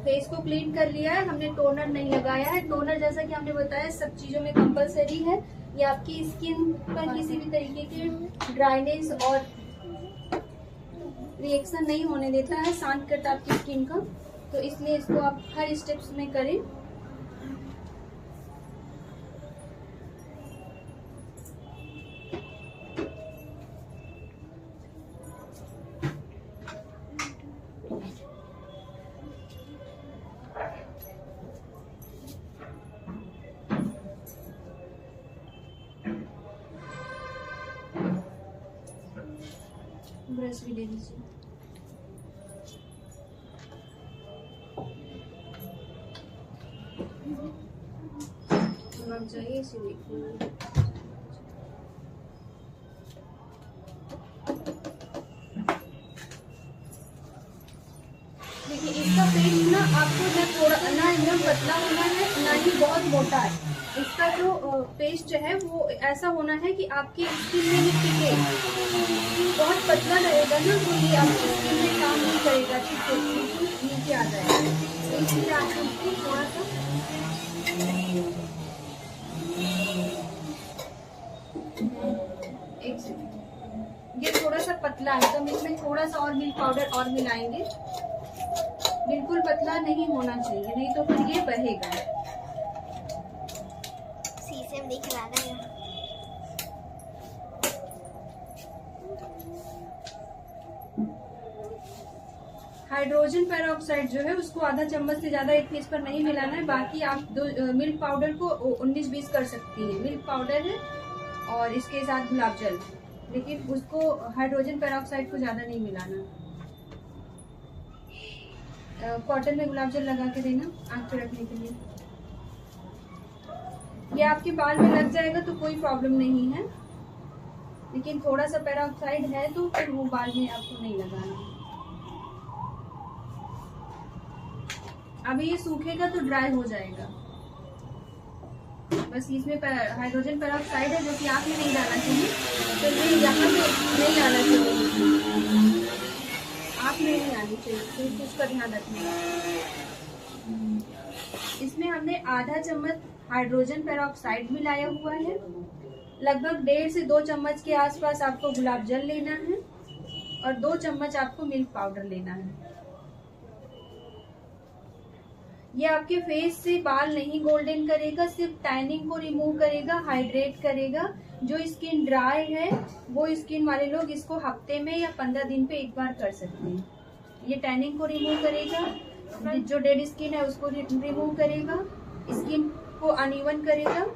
फेस को क्लीन कर लिया है हमने, टोनर नहीं लगाया है। टोनर जैसा कि हमने बताया सब चीजों में कंपलसरी है। ये आपकी स्किन पर किसी भी तरीके के ड्राइनेस और रिएक्शन नहीं होने देता है, शांत करता है आपकी स्किन का। तो इसलिए इसको आप हर स्टेप्स में करें। ब्रश भी ले लीजिए। चाहिए इसे देखिए। देखिए इसका पेस्ट ना आपको ना थोड़ा ना एकदम पतला होना है, ना ही बहुत मोटा है। इसका जो पेस्ट है वो ऐसा होना है कि आपकी स्किन में ही टिके। बहुत पतला रहेगा ना तो ये आपकी स्किन में काम नहीं करेगा, नीचे आ जाएगा। तो इसलिए आपको इसको थोड़ा सा ये थोड़ा सा पतला है, तो हम इसमें थोड़ा सा और मिल्क पाउडर और मिलाएंगे। बिल्कुल पतला नहीं होना चाहिए, नहीं तो फिर ये बहेगा। शीशे में दिख रहा है। हाइड्रोजन पेरोक्साइड जो है उसको आधा चम्मच से ज्यादा एक फेस पर नहीं मिलाना है। बाकी आप मिल्क पाउडर को 19-20 कर सकती है। मिल्क पाउडर है और इसके साथ गुलाब जल, लेकिन उसको हाइड्रोजन पेरोक्साइड को ज्यादा नहीं मिलाना। कॉटन में गुलाब जल लगा के देना आँख पे रखने के लिए। ये आपके बाल में लग जाएगा तो कोई प्रॉब्लम नहीं है, लेकिन थोड़ा सा पेरोक्साइड है तो फिर वो बाल में आपको नहीं लगाना। अभी ये सूखेगा तो ड्राई हो जाएगा। बस इसमें हाइड्रोजन पेरोक्साइड है जो कि आँख में नहीं डालना चाहिए, तो ये यहाँ पे नहीं आना चाहिए, आँख में नहीं आनी चाहिए, तो उसका ध्यान रखना। इसमें हमने आधा चम्मच हाइड्रोजन पेरोक्साइड मिलाया हुआ है। लगभग 1.5 से 2 चम्मच के आसपास आपको गुलाब जल लेना है और 2 चम्मच आपको मिल्क पाउडर लेना है। ये आपके फेस से बाल नहीं गोल्डन करेगा, सिर्फ टैनिंग को रिमूव करेगा, हाइड्रेट करेगा। जो स्किन ड्राई है वो स्किन वाले लोग इसको हफ्ते में या 15 दिन पे एक बार कर सकते हैं। ये टैनिंग को रिमूव करेगा, जो डेड स्किन है उसको रिमूव करेगा, स्किन को अनइवन करेगा,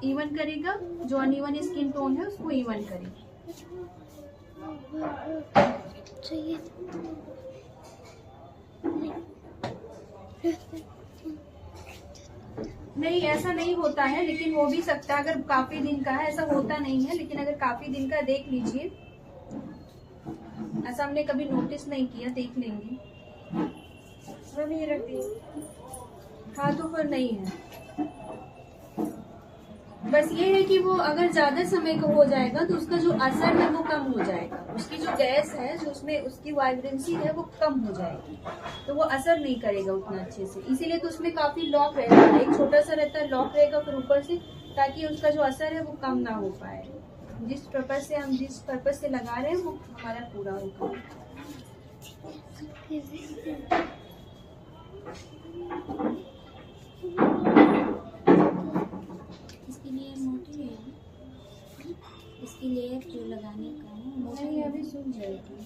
इवन करेगा, जो अनइवन स्किन टोन है उसको इवन करेगा। नहीं, ऐसा नहीं होता है, लेकिन हो भी सकता है अगर काफी दिन का है। ऐसा होता नहीं है, लेकिन अगर काफी दिन का देख लीजिए। ऐसा हमने कभी नोटिस नहीं किया, देख लेंगे। हाँ तो फिर नहीं है। बस ये है कि वो अगर ज्यादा समय का हो जाएगा तो उसका जो असर है वो कम हो जाएगा। उसकी जो गैस है, जो उसमें उसकी वाइब्रेंसी है वो कम हो जाएगी, तो वो असर नहीं करेगा उतना अच्छे से। इसीलिए तो उसमें काफी लॉक रहेगा, एक छोटा सा रहता है लॉक रहेगा फिर ऊपर से, ताकि उसका जो असर है वो कम ना हो पाए। जिस पर्पज से लगा रहे हैं वो हमारा पूरा होगा। इसकी लेयर मोटी है, इसकी लेयर जो लगाने का है नहीं, अभी सूख जाएगी।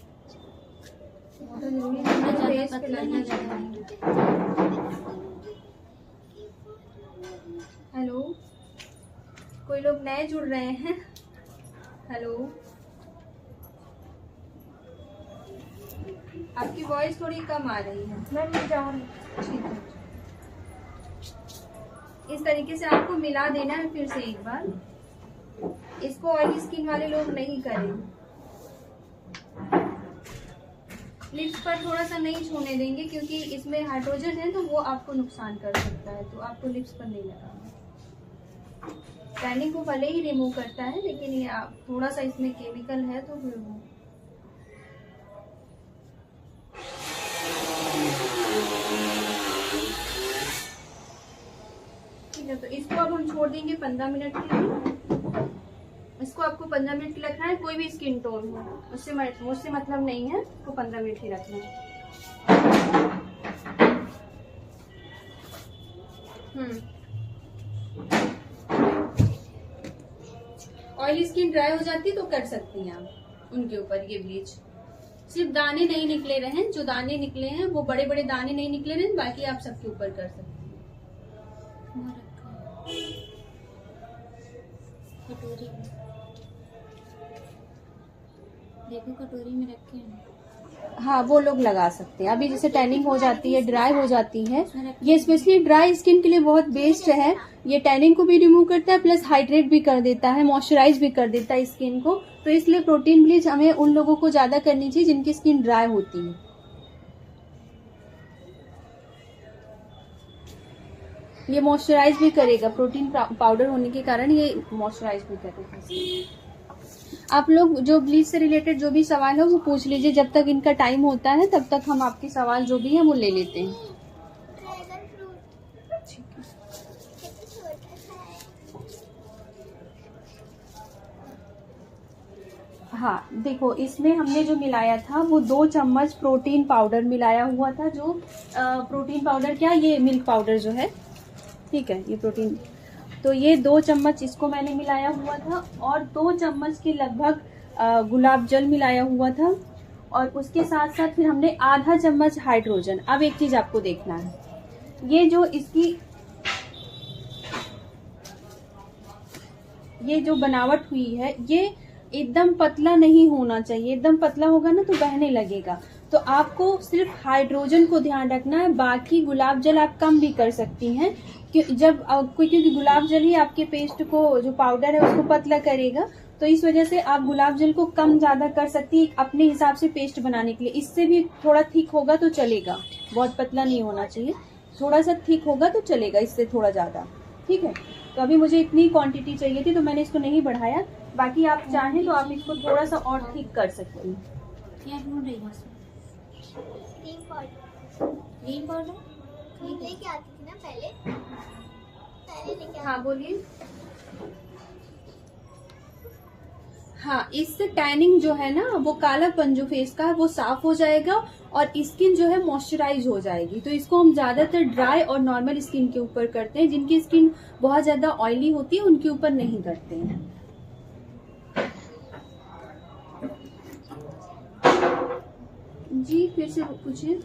ज़्यादा पतला नहीं लगाएंगे। हेलो, कोई लोग नए जुड़ रहे हैं। हेलो, आपकी वॉइस थोड़ी कम आ रही है। मैं जा रही हूँ। ठीक है, इस तरीके से आपको मिला देना है फिर से एक बार। इसको ऑयली स्किन वाले लोग नहीं करें। लिप्स पर थोड़ा सा नहीं छूने देंगे, क्योंकि इसमें हाइड्रोजन है तो वो आपको नुकसान कर सकता है, तो आपको लिप्स पर नहीं लगाना। टैनिंग को भले ही रिमूव करता है, लेकिन ये थोड़ा सा इसमें केमिकल है तो फिर वो ठीक है। तो इसको अब हम छोड़ देंगे 15 मिनट के लिए। इसको आपको 15 मिनट के लिए रखना है, कोई भी स्किन टोन हो, मुझसे मतलब नहीं है, इसको 15 मिनट ही रखना है। ऑयली स्किन ड्राई हो जाती है तो कर सकती हैं आप उनके ऊपर ये ब्लीच। सिर्फ दाने नहीं निकले रहे, जो दाने निकले हैं वो बड़े बड़े दाने नहीं निकले रहे, बाकी आप सबके ऊपर कर सकते हैं। कटोरी में देखो, कटोरी में रखे हैं। हाँ, वो लोग लगा सकते हैं। अभी जैसे टैनिंग हो जाती है, ड्राई हो जाती है, ये स्पेशली ड्राई स्किन के लिए बहुत बेस्ट है। ये टैनिंग को भी रिमूव करता है, प्लस हाइड्रेट भी कर देता है, मॉइस्चराइज भी कर देता है स्किन को। तो इसलिए प्रोटीन ब्लीच हमें उन लोगों को ज्यादा करनी चाहिए जिनकी स्किन ड्राई होती है। ये मॉइस्चराइज भी करेगा, प्रोटीन पाउडर होने के कारण ये मॉइस्चराइज भी करेगा। आप लोग जो ब्लीच से रिलेटेड जो भी सवाल है वो पूछ लीजिए, जब तक इनका टाइम होता है तब तक हम आपके सवाल जो भी है वो ले लेते हैं। हाँ देखो, इसमें हमने जो मिलाया था वो 2 चम्मच प्रोटीन पाउडर मिलाया हुआ था। जो प्रोटीन पाउडर क्या, ये मिल्क पाउडर जो है, ठीक है, ये प्रोटीन। तो ये 2 चम्मच इसको मैंने मिलाया हुआ था, और 2 चम्मच के लगभग गुलाब जल मिलाया हुआ था, और उसके साथ साथ फिर हमने आधा चम्मच हाइड्रोजन। अब एक चीज आपको देखना है, ये जो बनावट हुई है, ये एकदम पतला नहीं होना चाहिए। एकदम पतला होगा ना तो बहने लगेगा। तो आपको सिर्फ हाइड्रोजन को ध्यान रखना है, बाकी गुलाब जल आप कम भी कर सकती हैं, क्योंकि गुलाब जल ही आपके पेस्ट को, जो पाउडर है, उसको पतला करेगा। तो इस वजह से आप गुलाब जल को कम ज्यादा कर सकती है अपने हिसाब से पेस्ट बनाने के लिए। इससे भी थोड़ा थिक होगा तो चलेगा, बहुत पतला नहीं होना चाहिए, थोड़ा सा थिक होगा तो चलेगा, इससे थोड़ा ज्यादा। ठीक है, तो अभी मुझे इतनी क्वांटिटी चाहिए थी तो मैंने इसको नहीं बढ़ाया। बाकी आप चाहें तो आप इसको थोड़ा सा और थिक कर सकती हैं। क्या ढूंढ रही है इसमें? क्रीम पाउडर लेके आती थी ना पहले लेके हाँ बोलिए। हाँ, इससे टैनिंग जो है ना, वो कालापन जो फेस का है वो साफ हो जाएगा, और स्किन जो है मॉइस्चराइज हो जाएगी। तो इसको हम ज्यादातर ड्राई और नॉर्मल स्किन के ऊपर करते हैं। जिनकी स्किन बहुत ज्यादा ऑयली होती है उनके ऊपर नहीं करते हैं। जी फिर से पूछिए।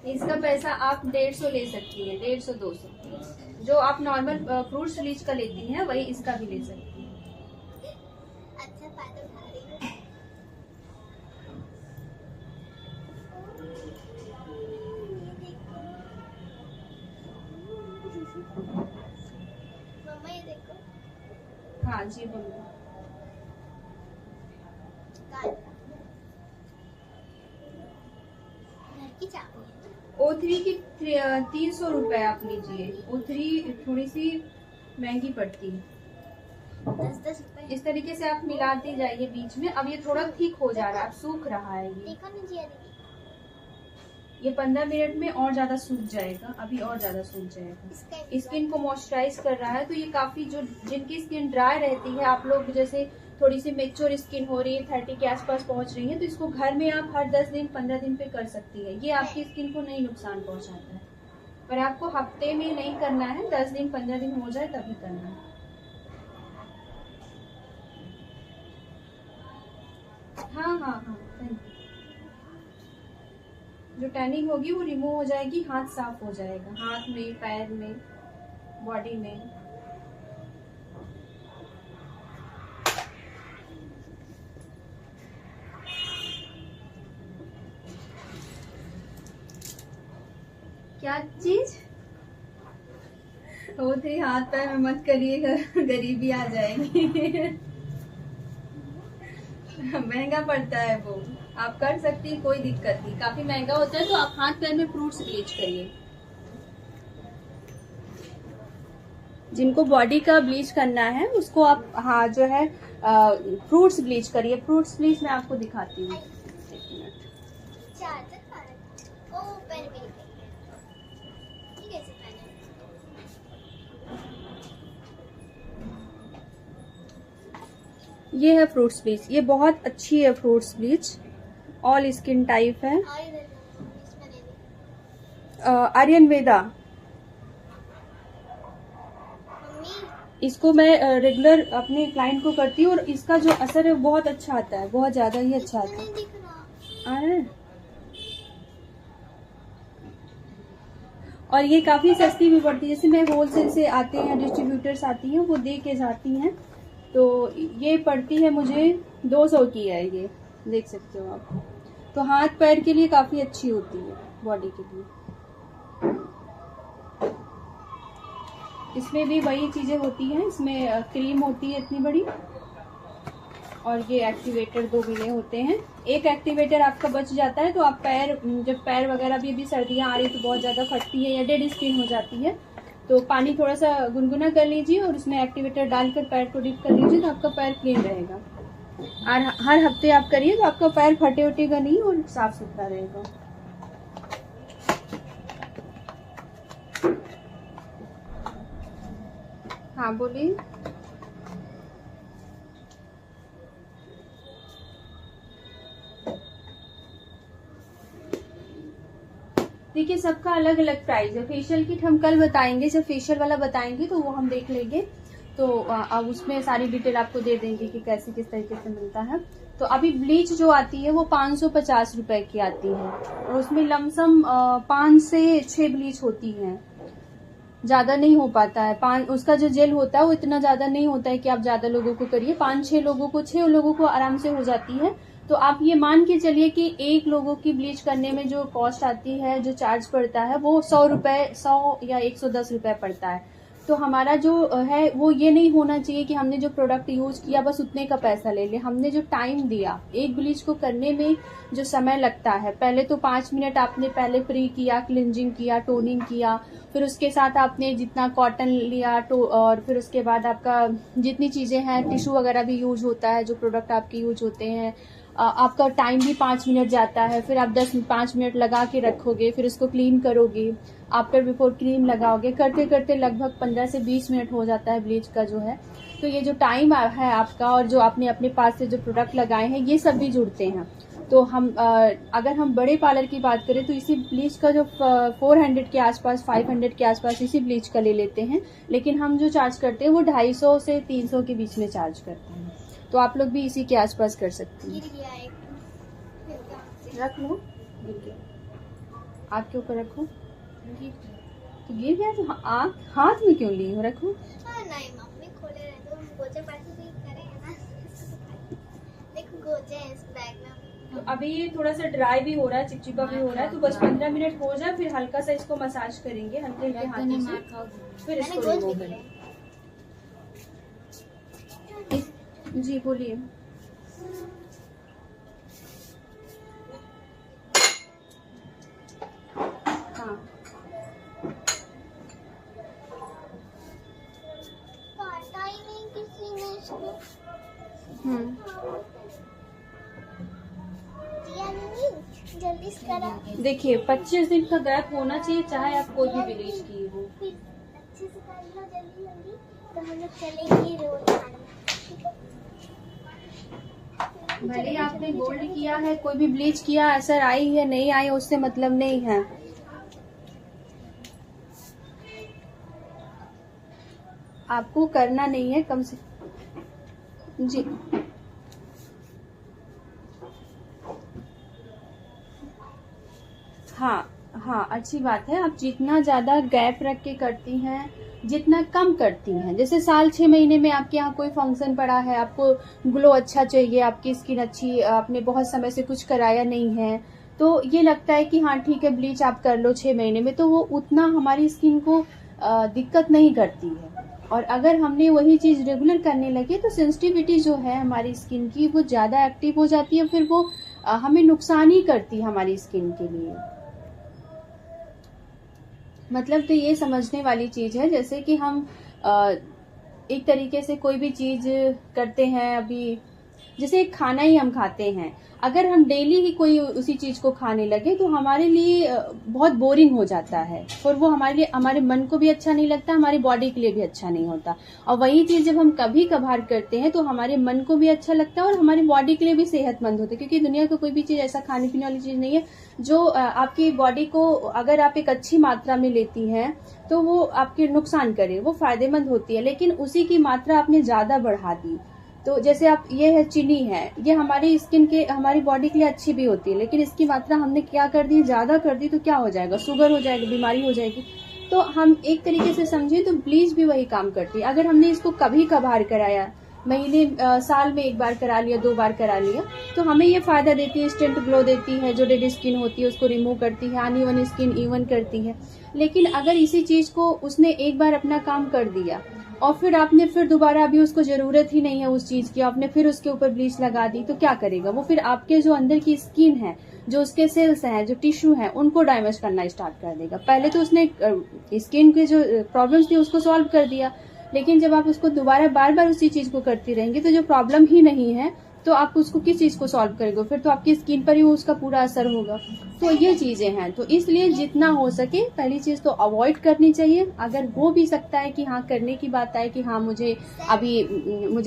इसका पैसा आप 150 ले सकती है, 150 200। जो आप नॉर्मल फ्रूट सलीज का लेती हैं वही इसका भी ले सकती हैं। अच्छा फायदा उठा रही हूँ। मम्मा ये देखो। हाँ जी बोलिए। घर की चाबी है। O3 की 300 रुपए आप लीजिए। O3 थोड़ी सी महंगी पड़ती है। 10-10 रुपए। इस तरीके से आप मिलाते जाइए बीच में। अब ये थोड़ा थिक हो जा रहा है, अब सूख रहा है ये। देखो ना जिया दीदी, ये 15 मिनट में और ज्यादा सूख जाएगा, अभी और ज्यादा सूख जाएगा। स्किन को मॉइस्चराइज कर रहा है। तो ये काफी, जो जिनकी स्किन ड्राई रहती है, आप लोग जैसे थोड़ी सी मेच्योर स्किन हो रही है, 30 के आसपास पहुंच रही है, तो इसको घर में आप हर 10 दिन 15 दिन पे कर सकती है। ये आपकी स्किन को नहीं नुकसान पहुंचाता है, पर आपको हफ्ते में नहीं करना है, 10 दिन 15 दिन हो जाए तभी करना है। हाँ हाँ हाँ, जो टैनिंग होगी वो रिमूव हो जाएगी, हाथ साफ हो जाएगा, हाथ में, पैर में, बॉडी में। क्या चीज? वो थे, हाथ पैर में मत करिएगा, गरीबी आ जाएगी। महंगा पड़ता है वो, आप कर सकती है, कोई दिक्कत नहीं। काफी महंगा होता है तो आप हाथ पैर में फ्रूट्स ब्लीच करिए। जिनको बॉडी का ब्लीच करना है उसको आप, हाँ जो है, फ्रूट्स ब्लीच करिए। फ्रूट्स ब्लीच मैं आपको दिखाती हूँ। चार्जर ओ पेन भी ठीक है। ये है फ्रूट्स ब्लीच, ये बहुत अच्छी है fruits bleach, all skin type है। आर्यन वेदा, इसको मैं रेगुलर अपने क्लाइंट को करती हूँ, और इसका जो असर है बहुत अच्छा आता है, बहुत ज्यादा ही अच्छा आता है। आ रहा है। और ये काफी सस्ती भी पड़ती है। जैसे मैं होलसेल से आते हैं, डिस्ट्रीब्यूटर्स आती हैं, वो दे के जाती हैं, तो ये पड़ती है मुझे 200 की है, ये देख सकते हो आप। तो हाथ पैर के लिए काफी अच्छी होती है, बॉडी के लिए। इसमें भी वही चीजें होती हैं, इसमें क्रीम होती है इतनी बड़ी, और ये एक्टिवेटर 2 मिले होते हैं। एक एक्टिवेटर आपका बच जाता है तो आप पैर, जब पैर वगैरह भी अभी सर्दियां आ रही तो बहुत ज्यादा फटती है या डेड स्किन हो जाती है, तो पानी थोड़ा सा गुनगुना कर लीजिए और उसमें एक्टिवेटर डालकर पैर को डिप कर लीजिए, तो आपका पैर क्लीन रहेगा। और हर हफ्ते आप करिए तो आपका पैर फटे उटेगा नहीं और साफ सुथरा रहेगा। हाँ बोलिए। देखिए सबका अलग अलग प्राइस है। फेशियल किट हम कल बताएंगे, जब फेशियल वाला बताएंगे तो वो हम देख लेंगे। तो अब उसमें सारी डिटेल आपको दे देंगे कि कैसे किस तरीके से मिलता है। तो अभी ब्लीच जो आती है वो 550 रुपए की आती है और उसमें लमसम 5 से 6 ब्लीच होती हैं, ज्यादा नहीं हो पाता है। उसका जो जेल होता है वो इतना ज्यादा नहीं होता है कि आप ज्यादा लोगों को करिए। 5-6 लोगों को, 6 लोगों को आराम से हो जाती है। तो आप ये मान के चलिए कि 1 लोगों की ब्लीच करने में जो कॉस्ट आती है, जो चार्ज पड़ता है वो 100 या 110 रुपए पड़ता है। तो हमारा जो है वो ये नहीं होना चाहिए कि हमने जो प्रोडक्ट यूज किया बस उतने का पैसा ले ले। हमने जो टाइम दिया, एक ब्लीच को करने में जो समय लगता है, पहले तो 5 मिनट आपने पहले प्री किया, क्लिंजिंग किया, टोनिंग किया, फिर उसके साथ आपने जितना कॉटन लिया और फिर उसके बाद आपका जितनी चीजें हैं, टिश्यू वगैरह भी यूज होता है, जो प्रोडक्ट आपके यूज होते हैं, आपका टाइम भी 5 मिनट जाता है। फिर आप 5 मिनट लगा के रखोगे, फिर उसको क्लीन करोगे, आफ्टर बिफोर क्रीम लगाओगे, करते करते लगभग 15 से 20 मिनट हो जाता है ब्लीच का जो है। तो ये जो टाइम है आपका और जो आपने अपने पास से जो प्रोडक्ट लगाए हैं ये सब भी जुड़ते हैं। तो हम अगर हम बड़े पार्लर की बात करें तो इसी ब्लीच का जो 400 के आसपास, 500 के आसपास इसी ब्लीच का ले लेते हैं, लेकिन हम जो चार्ज करते हैं वो 250 से 300 के बीच में चार्ज करते हैं। तो आप लोग भी इसी के आसपास कर सकते हैं। रख लो, आपके ऊपर रखो। तो गिर गया तो हाथ में क्यों ली हो? रखो। नहीं मम्मी, खोले रहे तो हम गोचे पार्टी भी करें ना। देखो गोचे हैं इस बैग में। तो अभी ये थोड़ा सा ड्राई भी हो रहा है, चिपचिपा भी हो रहा है, तो बस 15 मिनट हो जाए, फिर हल्का सा इसको मसाज करेंगे हल्के हल्के हाथों से, फिर इसको रिमूव करेंगे। जी बोलिए। हाँ, काटा ही नहीं किसी ने इसको। जल्दी से करा। देखिए 25 दिन का गैप होना चाहिए, चाहे आप कोई भी ब्लीच किए हो। अच्छे से कर लो जल्दी जल्दी, तो हम लोग चलेंगे रोज खाने। भले आपने गोल्ड किया है, कोई भी ब्लीच किया, असर आई है नहीं आई उससे मतलब नहीं है। आपको करना नहीं है कम से जी। हाँ, अच्छी बात है। आप जितना ज्यादा गैप रख के करती हैं, जितना कम करती हैं, जैसे साल 6 महीने में आपके यहाँ कोई फंक्शन पड़ा है, आपको ग्लो अच्छा चाहिए, आपकी स्किन अच्छी, आपने बहुत समय से कुछ कराया नहीं है, तो ये लगता है कि हाँ ठीक है ब्लीच आप कर लो 6 महीने में, तो वो उतना हमारी स्किन को दिक्कत नहीं करती है। और अगर हमने वही चीज रेगुलर करने लगे तो सेंसिटिविटी जो है हमारी स्किन की वो ज्यादा एक्टिव हो जाती है, फिर वो हमें नुकसान ही करती है हमारी स्किन के लिए। मतलब तो ये समझने वाली चीज है, जैसे कि हम एक तरीके से कोई भी चीज करते हैं, अभी जैसे खाना ही हम खाते हैं, अगर हम डेली ही कोई उसी चीज को खाने लगे तो हमारे लिए बहुत बोरिंग हो जाता है, और वो हमारे लिए, हमारे मन को भी अच्छा नहीं लगता, हमारी बॉडी के लिए भी अच्छा नहीं होता। और वही चीज जब हम कभी कभार करते हैं तो हमारे मन को भी अच्छा लगता है और हमारी बॉडी के लिए भी सेहतमंद होता है, क्योंकि दुनिया का कोई भी चीज ऐसा खाने पीने वाली चीज नहीं है जो आपकी बॉडी को, अगर आप एक अच्छी मात्रा में लेती हैं तो वो आपके नुकसान करे, वो फायदेमंद होती है, लेकिन उसी की मात्रा आपने ज्यादा बढ़ा दी। तो जैसे आप, ये है चीनी है, ये हमारी स्किन के, हमारी बॉडी के लिए अच्छी भी होती है, लेकिन इसकी मात्रा हमने क्या कर दी, ज्यादा कर दी, तो क्या हो जाएगा, शुगर हो जाएगी, बीमारी हो जाएगी। तो हम एक तरीके से समझे तो ब्लीच भी वही काम करती है। अगर हमने इसको कभी कभार कराया, महीने साल में 1 बार करा लिया, 2 बार करा लिया, तो हमें ये फायदा देती है, इंस्टेंट ग्लो देती है, जो डेड स्किन होती है उसको रिमूव करती है, अनइवन स्किन इवन करती है। लेकिन अगर इसी चीज को उसने एक बार अपना काम कर दिया और फिर आपने फिर दोबारा, अभी उसको जरूरत ही नहीं है उस चीज की, आपने फिर उसके ऊपर ब्लीच लगा दी, तो क्या करेगा वो? फिर आपके जो अंदर की स्किन है, जो उसके सेल्स हैं, जो टिश्यू हैं, उनको डैमेज करना स्टार्ट कर देगा। पहले तो उसने स्किन के जो प्रॉब्लम्स थी उसको सॉल्व कर दिया, लेकिन जब आप उसको दोबारा बार बार उसी चीज को करती रहेंगे तो जो प्रॉब्लम ही नहीं है तो आप उसको किस चीज को सॉल्व करेंगे? फिर तो आपकी स्किन पर ही उसका पूरा असर होगा। तो ये चीजें हैं, तो इसलिए जितना हो सके पहली चीज तो अवॉइड करनी चाहिए। अगर हो भी सकता है कि हाँ करने की बात आए कि हाँ मुझे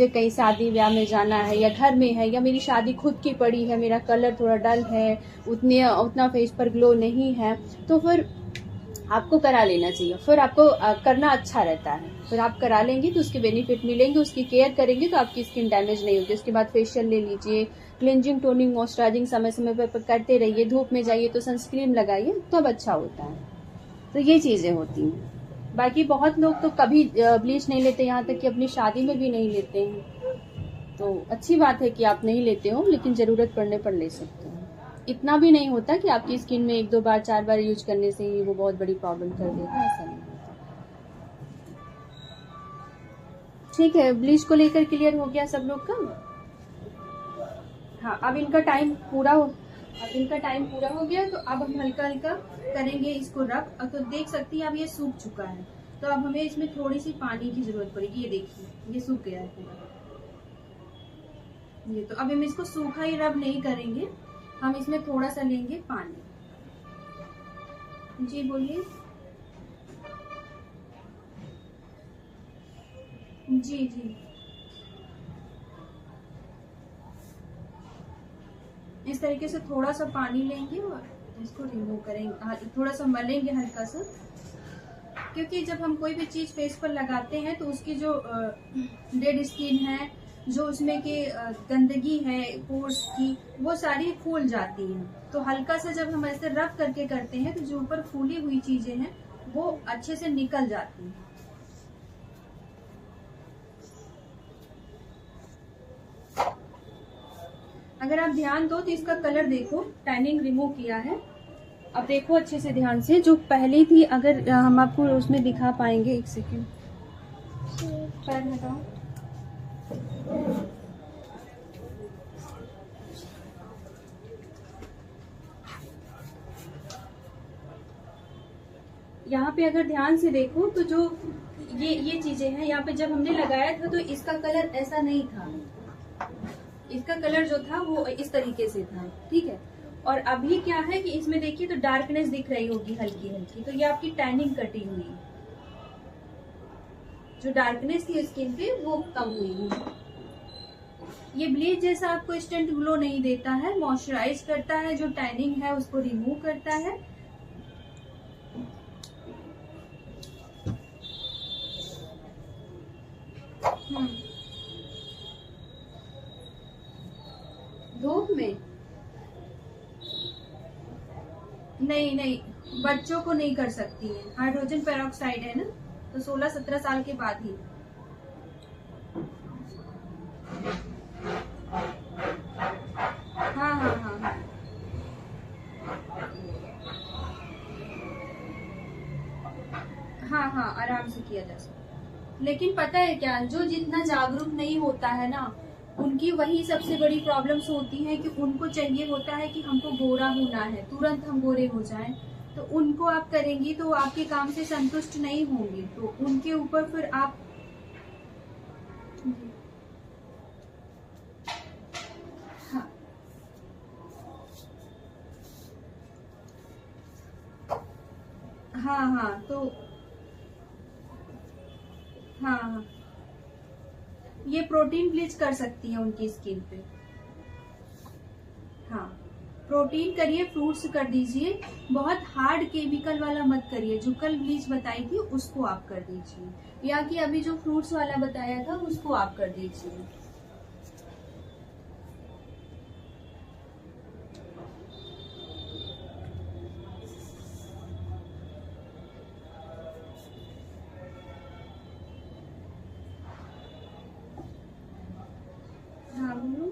कहीं शादी ब्याह में जाना है, या घर में है, या मेरी शादी खुद की पड़ी है, मेरा कलर थोड़ा डल है, उतना फेस पर ग्लो नहीं है, तो फिर आपको करा लेना चाहिए। फिर आपको करना अच्छा रहता है, फिर आप करा लेंगे तो उसके बेनिफिट मिलेंगे, उसकी केयर करेंगे तो आपकी स्किन डैमेज नहीं होगी। उसके बाद फेशियल ले लीजिए, क्लेंजिंग, टोनिंग, मॉइस्चराइजिंग समय समय पर करते रहिए, धूप में जाइए तो सनस्क्रीन लगाइए, तब अच्छा होता है। तो ये चीजें होती हैं। बाकी बहुत लोग तो कभी ब्लीच नहीं लेते, यहाँ तक कि अपनी शादी में भी नहीं लेते हैं। तो अच्छी बात है कि आप नहीं लेते हो, लेकिन जरूरत पड़ने पर ले सकते हो। इतना भी नहीं होता कि आपकी स्किन में 1-2 बार 4 बार यूज करने से ही वो बहुत बड़ी प्रॉब्लम कर देगा, ऐसा नहीं होता। ठीक है, ब्लीच को लेकर क्लियर हो गया सब लोग का। हाँ, अब इनका टाइम पूरा हो गया, तो अब हम हल्का हल्का करेंगे इसको रब। तो देख सकती हैं अब ये सूख चुका है, तो अब हमें इसमें थोड़ी सी पानी की जरूरत पड़ेगी। ये देखिए, ये सूख गया है पूरा। ये तो अब हम इसको सूखा ही रब नहीं करेंगे, हम इसमें थोड़ा सा लेंगे पानी। जी बोलिए। जी जी, इस तरीके से थोड़ा सा पानी लेंगे और इसको रिमूव करेंगे, थोड़ा सा मलेंगे हल्का सा। क्योंकि जब हम कोई भी चीज फेस पर लगाते हैं तो उसकी जो डेड स्किन है, जो उसमें के गंदगी है पोर्स की, वो सारी फूल जाती हैं। तो हल्का सा जब हम ऐसे रब करके करते हैं तो जो ऊपर फूली हुई चीजें हैं वो अच्छे से निकल जाती हैं। अगर आप ध्यान दो तो इसका कलर देखो, टैनिंग रिमूव किया है। अब देखो अच्छे से ध्यान से, जो पहले थी, अगर हम आपको उसमें दिखा पाएंगे। एक सेकेंड, पैर हटाओ। यहाँ पे अगर ध्यान से देखो तो जो ये चीजें हैं, यहाँ पे जब हमने लगाया था तो इसका कलर ऐसा नहीं था। इसका कलर जो था वो इस तरीके से था, ठीक है। और अभी क्या है कि इसमें देखिए तो डार्कनेस दिख रही होगी हल्की हल्की, तो ये आपकी टैनिंग कटी हुई है। जो डार्कनेस थी स्किन पे वो कम हुई है। ये ब्लीच जैसा आपको इंस्टेंट ग्लो नहीं देता है, मॉइस्चराइज करता है, जो टैनिंग है उसको रिमूव करता है। धूप में नहीं, बच्चों को नहीं कर सकती है, हाइड्रोजन पेरोक्साइड है ना, तो 16-17 साल के बाद ही। हाँ हाँ हाँ हाँ, हाँ हाँ, आराम से किया जा सकता। लेकिन पता है क्या, जो जितना जागरूक नहीं होता है ना, उनकी वही सबसे बड़ी प्रॉब्लम्स होती हैं कि उनको चाहिए होता है कि हमको गोरा होना है, तुरंत हम गोरे हो जाएं। तो उनको आप करेंगी तो आपके काम से संतुष्ट नहीं होंगे, तो उनके ऊपर फिर आप हाँ हाँ हाँ, तो हाँ हाँ, ये प्रोटीन ब्लीच कर सकती है उनकी स्किन पे। हाँ, प्रोटीन करिए, फ्रूट्स कर दीजिए, बहुत हार्ड केमिकल वाला मत करिए। जो कल ब्लीच बताई थी उसको आप कर दीजिए, या कि अभी जो फ्रूट्स वाला बताया था उसको आप कर दीजिए। हाँ बोलो।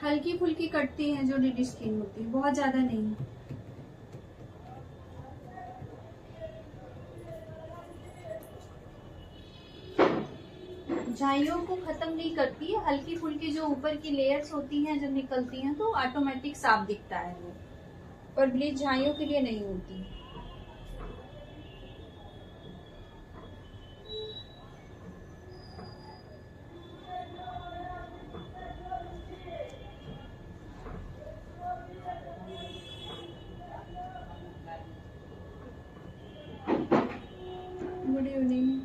हल्की फुल्की कटती है जो डेड स्किन होती है, बहुत ज्यादा नहीं। झाइयों को खत्म नहीं करती है, हल्की फुल्की जो ऊपर की लेयर्स होती हैं जब निकलती हैं तो ऑटोमेटिक साफ दिखता है वो, पर ब्लीच झाइयों के लिए नहीं होती। Good evening.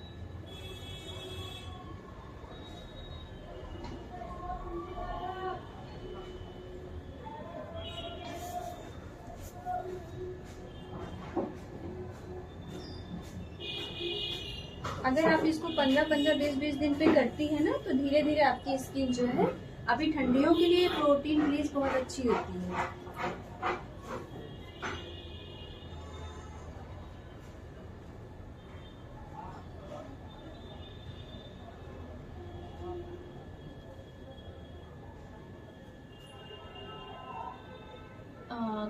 अगर आप इसको 15-15, 20-20 दिन पे करती है ना, तो धीरे धीरे आपकी स्किन जो है, अभी ठंडियों के लिए प्रोटीन ब्लीच बहुत अच्छी होती है।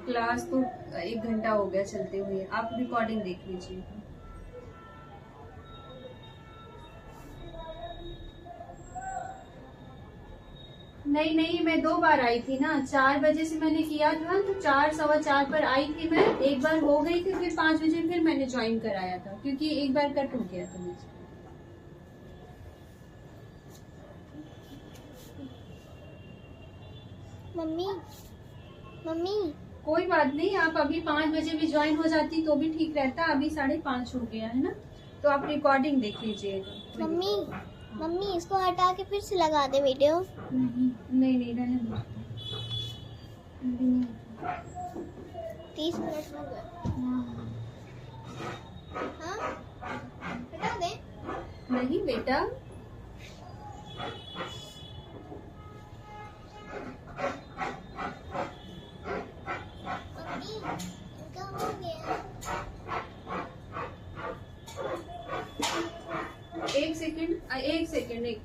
क्लास तो 1 घंटा हो गया चलते हुए, आप रिकॉर्डिंग देख लीजिए। नहीं नहीं, मैं 2 बार आई थी ना, 4 बजे से मैंने किया था, तो 4, 4:15 पर आई थी मैं। एक बार हो गई थी, फिर 5 बजे फिर मैंने ज्वाइन कराया था, क्योंकि एक बार कट हो गया था मुझे। मम्मी मम्मी कोई बात नहीं, आप अभी 5 बजे भी ज्वाइन हो जाती तो भी ठीक रहता। अभी 5:30 हो गया है ना, तो आप रिकॉर्डिंग देख लीजिएगा। मम्मी मम्मी इसको हटा के फिर से लगा दे वीडियो। नहीं नहीं, रहने दो। 30 मिनट हो गए। हाँ हटा दे। नहीं बेटा, मम्मी इनका हो गया। 1 सेकंड, 1 सेकंड, 1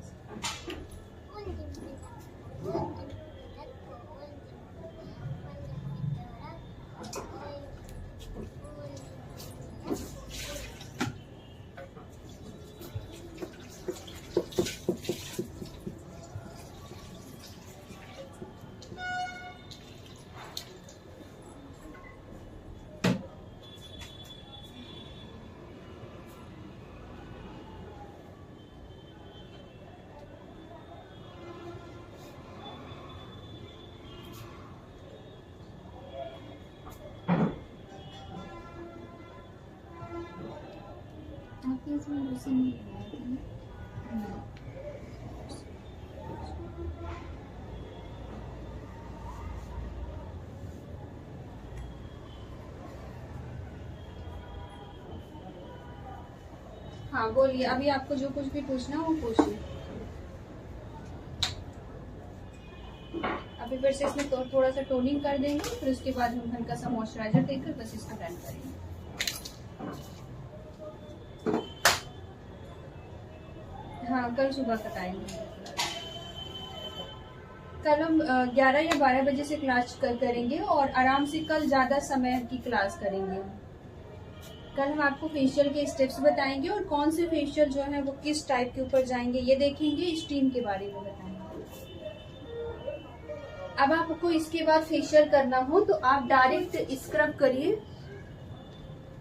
आपके इसमें दूसरी नहीं लगाया था ना? हाँ बोलिए, अभी आपको जो कुछ भी पूछना हो वो पूछिए। अभी फिर से इसमें थोड़ा सा टोनिंग कर देंगे, फिर उसके बाद हम हल्का सा मॉइस्चराइजर देकर बस इसको डन करेंगे। हाँ, कल सुबह का टाइम है। कल हम 11 या 12 बजे से क्लास करेंगे, और आराम से कल ज़्यादा समय की क्लास करेंगे। कल हम आपको फेशियल के स्टेप्स बताएंगे, और कौन से फेशियल जो है वो किस टाइप के ऊपर जाएंगे ये देखेंगे, स्टीम के बारे में बताएंगे। अब आपको इसके बाद फेशियल करना हो तो आप डायरेक्ट स्क्रब करिए।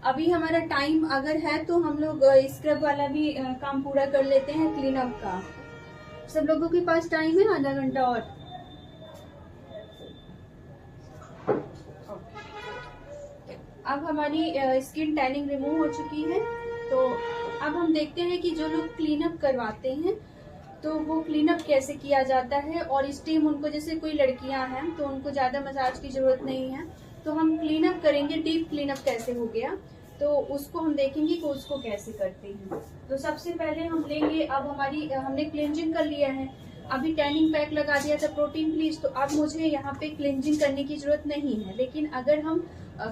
अभी हमारा टाइम अगर है तो हम लोग स्क्रब वाला भी काम पूरा कर लेते हैं, क्लीन अप का। सब लोगों के पास टाइम है आधा घंटा और। अब हमारी स्किन टैनिंग रिमूव हो चुकी है, तो अब हम देखते हैं कि जो लोग क्लीन अप करवाते हैं तो वो क्लीन अप कैसे किया जाता है। और स्टीम, उनको जैसे कोई लड़कियां हैं तो उनको ज्यादा मसाज की जरूरत नहीं है, तो हम क्लीन अप करेंगे। डीप क्लीन अप कैसे हो गया तो उसको हम देखेंगे कि उसको कैसे करते हैं। तो सबसे पहले हम लेंगे, अब हमने क्लेंजिंग कर लिया है, अभी टैनिंग पैक लगा दिया था प्रोटीन ब्लीच, तो अब मुझे यहाँ पे क्लेंजिंग करने की जरूरत नहीं है। लेकिन अगर हम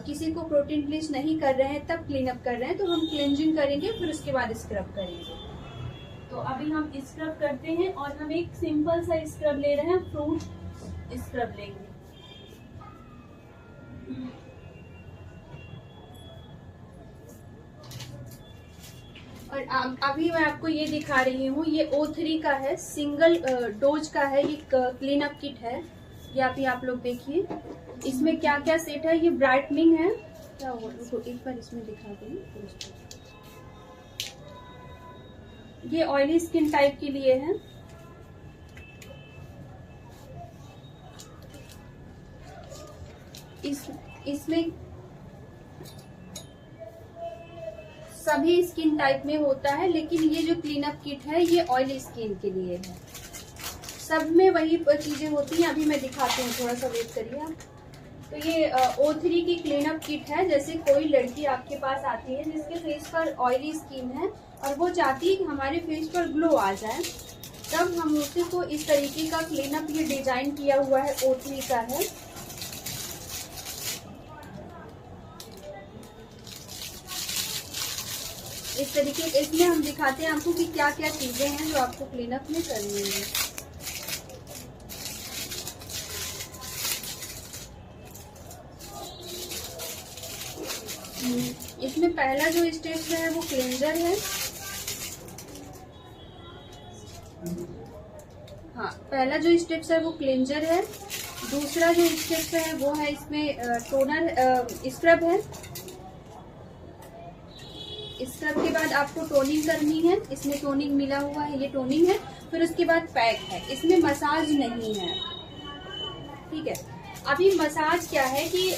किसी को प्रोटीन ब्लीच नहीं कर रहे हैं तब क्लीन अप कर रहे हैं तो हम क्लेंजिंग करेंगे, फिर उसके बाद स्क्रब करेंगे। तो अभी हम स्क्रब करते हैं, और हम एक सिंपल सा स्क्रब ले रहे हैं, फ्रूट स्क्रब लेंगे। और अभी मैं आपको ये दिखा रही हूँ, ये O3 का है, सिंगल डोज का है, ये क्लीन अप किट है। ये अभी आप लोग देखिए इसमें क्या क्या सेट है। ये ब्राइटनिंग है, क्या हुआ तो एक बार इसमें दिखा दूँ। ये ऑयली स्किन टाइप के लिए है। इसमें सभी स्किन टाइप में होता है, लेकिन ये जो क्लीन अप किट है ये ऑयली स्किन के लिए है। सब में वही चीजें होती हैं। अभी मैं दिखाती हूँ, थोड़ा सा वेट करिए आप। तो ये O3 की क्लीन अप किट है। जैसे कोई लड़की आपके पास आती है जिसके फेस पर ऑयली स्किन है और वो चाहती है कि हमारे फेस पर ग्लो आ जाए, तब हम उसी को इस तरीके का क्लीनअप, ये डिजाइन किया हुआ है O3 का है। इस तरीके, इसमें हम दिखाते हैं आपको कि क्या क्या चीजें हैं जो आपको क्लीनअप में करनी है। इसमें पहला जो स्टेप है वो क्लेंजर है। हाँ, पहला जो स्टेप है वो क्लेंजर है। दूसरा जो स्टेप है वो है इसमें टोनर, स्क्रब है। स्क्रब के बाद आपको टोनिंग करनी है, इसमें टोनिंग मिला हुआ है, ये टोनिंग है। फिर उसके बाद पैक है, इसमें मसाज नहीं है, ठीक है। अभी मसाज क्या है कि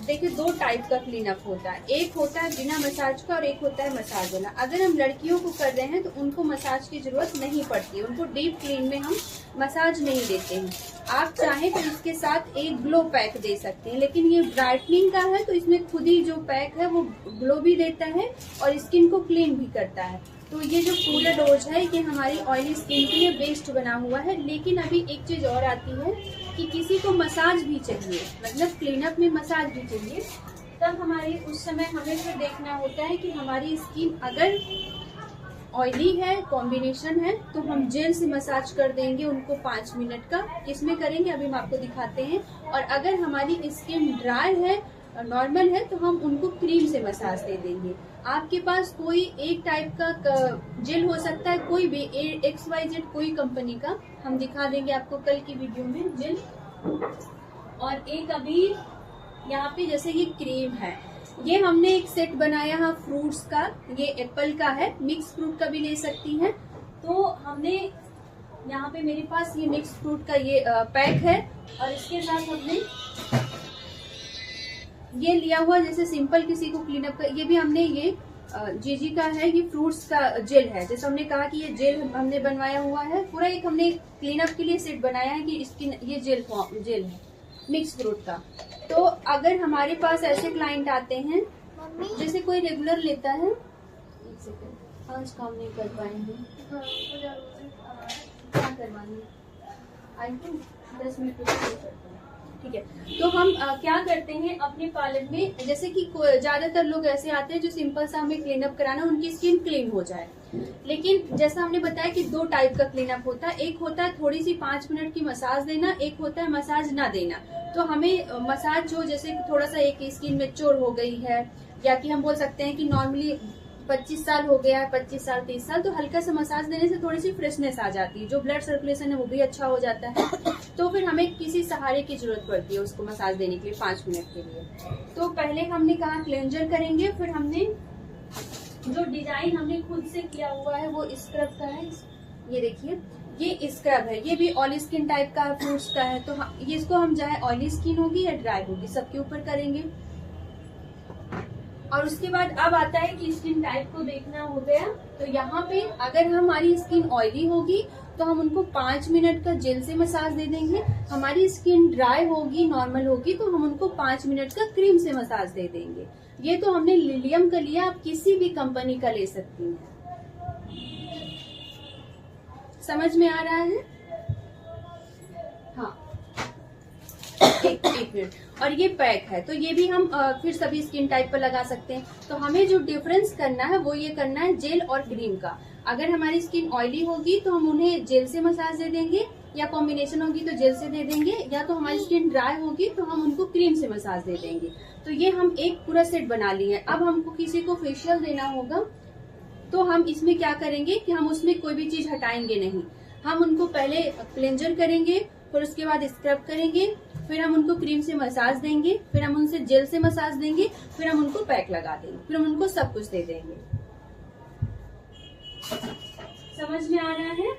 देखिए, दो टाइप का क्लीनअप होता है, एक होता है बिना मसाज का और एक होता है मसाज वाला। अगर हम लड़कियों को कर रहे हैं तो उनको मसाज की जरूरत नहीं पड़ती, उनको डीप क्लीन में हम मसाज नहीं देते हैं। आप चाहें तो इसके साथ एक ग्लो पैक दे सकते हैं, लेकिन ये ब्राइटनिंग का है तो इसमें खुद ही जो पैक है वो ग्लो भी देता है और स्किन को क्लीन भी करता है। तो ये जो पूरा डोज है ये हमारी ऑयली स्किन के लिए बेस्ट बना हुआ है। लेकिन अभी एक चीज और आती है कि किसी को मसाज भी चाहिए, मतलब क्लीनअप में मसाज भी चाहिए, तब हमारी उस समय हमें फिर देखना होता है कि हमारी स्किन अगर ऑयली है, कॉम्बिनेशन है, तो हम जेल से मसाज कर देंगे उनको 5 मिनट का। किसमें करेंगे अभी हम आपको दिखाते हैं। और अगर हमारी स्किन ड्राई है, नॉर्मल है, तो हम उनको क्रीम से मसाज दे देंगे। आपके पास कोई एक टाइप का जेल हो सकता है, कोई भी XYZ कोई कंपनी का, हम दिखा देंगे आपको कल की वीडियो में जेल। और एक अभी यहाँ पे जैसे ये क्रीम है, ये हमने एक सेट बनाया है फ्रूट्स का, ये एप्पल का है, मिक्स फ्रूट का भी ले सकती हैं। तो हमने यहाँ पे मेरे पास ये मिक्स फ्रूट का ये पैक है और इसके साथ हमने ये लिया हुआ, जैसे सिंपल किसी को क्लीनअप का, ये भी हमने ये जीजी का है, ये फ्रूट्स का जेल है। जैसे हमने कहा कि ये जेल हमने बनवाया हुआ है, पूरा एक हमने क्लीनअप के लिए सेट बनाया है कि इसकी ये जेल है मिक्स फ्रूट का। तो अगर हमारे पास ऐसे क्लाइंट आते हैं, जैसे कोई रेगुलर लेता है, एक सेकंड, आज काम नहीं कर पाएंगे, क्या करवानी, आई थिंक 10 मिनट करते हैं, ठीक है। तो हम क्या करते हैं अपने पार्लर में, जैसे कि ज्यादातर लोग ऐसे आते हैं जो सिंपल सा हमें क्लीनअप कराना, उनकी स्किन क्लीन हो जाए। लेकिन जैसा हमने बताया कि दो टाइप का क्लीनअप होता है, एक होता है थोड़ी सी 5 मिनट की मसाज देना, एक होता है मसाज ना देना। तो हमें मसाज जो, जैसे थोड़ा सा एक स्किन मैच्योर हो गई है, या कि हम बोल सकते हैं कि नॉर्मली 25 साल हो गया है, 25 साल 30 साल, तो हल्का सा मसाज देने से थोड़ी सी फ्रेशनेस आ जाती है, जो ब्लड सर्कुलेशन है वो भी अच्छा हो जाता है। तो फिर हमें किसी सहारे की जरूरत पड़ती है उसको मसाज देने के लिए 5 मिनट के लिए। तो पहले हमने कहा क्लेंजर करेंगे, फिर हमने जो डिजाइन हमने खुद से किया हुआ है वो स्क्रब का है। ये देखिए, ये स्क्रब है, ये भी ऑयली स्किन टाइप का फ्रूट्स का है। तो ये इसको हम चाहे ऑयली स्किन होगी या ड्राई होगी, सबके ऊपर करेंगे। और उसके बाद अब आता है कि स्किन टाइप को देखना हो गया। तो यहाँ पे अगर हमारी स्किन ऑयली होगी तो हम उनको 5 मिनट का जेल से मसाज दे देंगे। हमारी स्किन ड्राई होगी, नॉर्मल होगी, तो हम उनको 5 मिनट का क्रीम से मसाज दे देंगे। ये तो हमने लिलियम का लिया, आप किसी भी कंपनी का ले सकती हैं। समझ में आ रहा है? हाँ, एक मिनट। और ये पैक है, तो ये भी हम फिर सभी स्किन टाइप पर लगा सकते हैं। तो हमें जो डिफरेंस करना है वो ये करना है जेल और क्रीम का। अगर हमारी स्किन ऑयली होगी तो हम उन्हें जेल से मसाज दे देंगे, या कॉम्बिनेशन होगी तो जेल से दे देंगे, या तो हमारी स्किन ड्राई होगी तो हम उनको क्रीम से मसाज दे देंगे। तो ये हम एक पूरा सेट बना लिए। अब हमको किसी को फेशियल देना होगा तो हम इसमें क्या करेंगे कि हम उसमें कोई भी चीज हटाएंगे नहीं। हम उनको पहले क्लेंजर करेंगे, फिर उसके बाद स्क्रब करेंगे, फिर हम उनको क्रीम से मसाज देंगे, फिर हम उनसे जेल से मसाज देंगे, फिर हम उनको पैक लगा देंगे, फिर हम उनको सब कुछ दे देंगे। समझ में आ रहा है?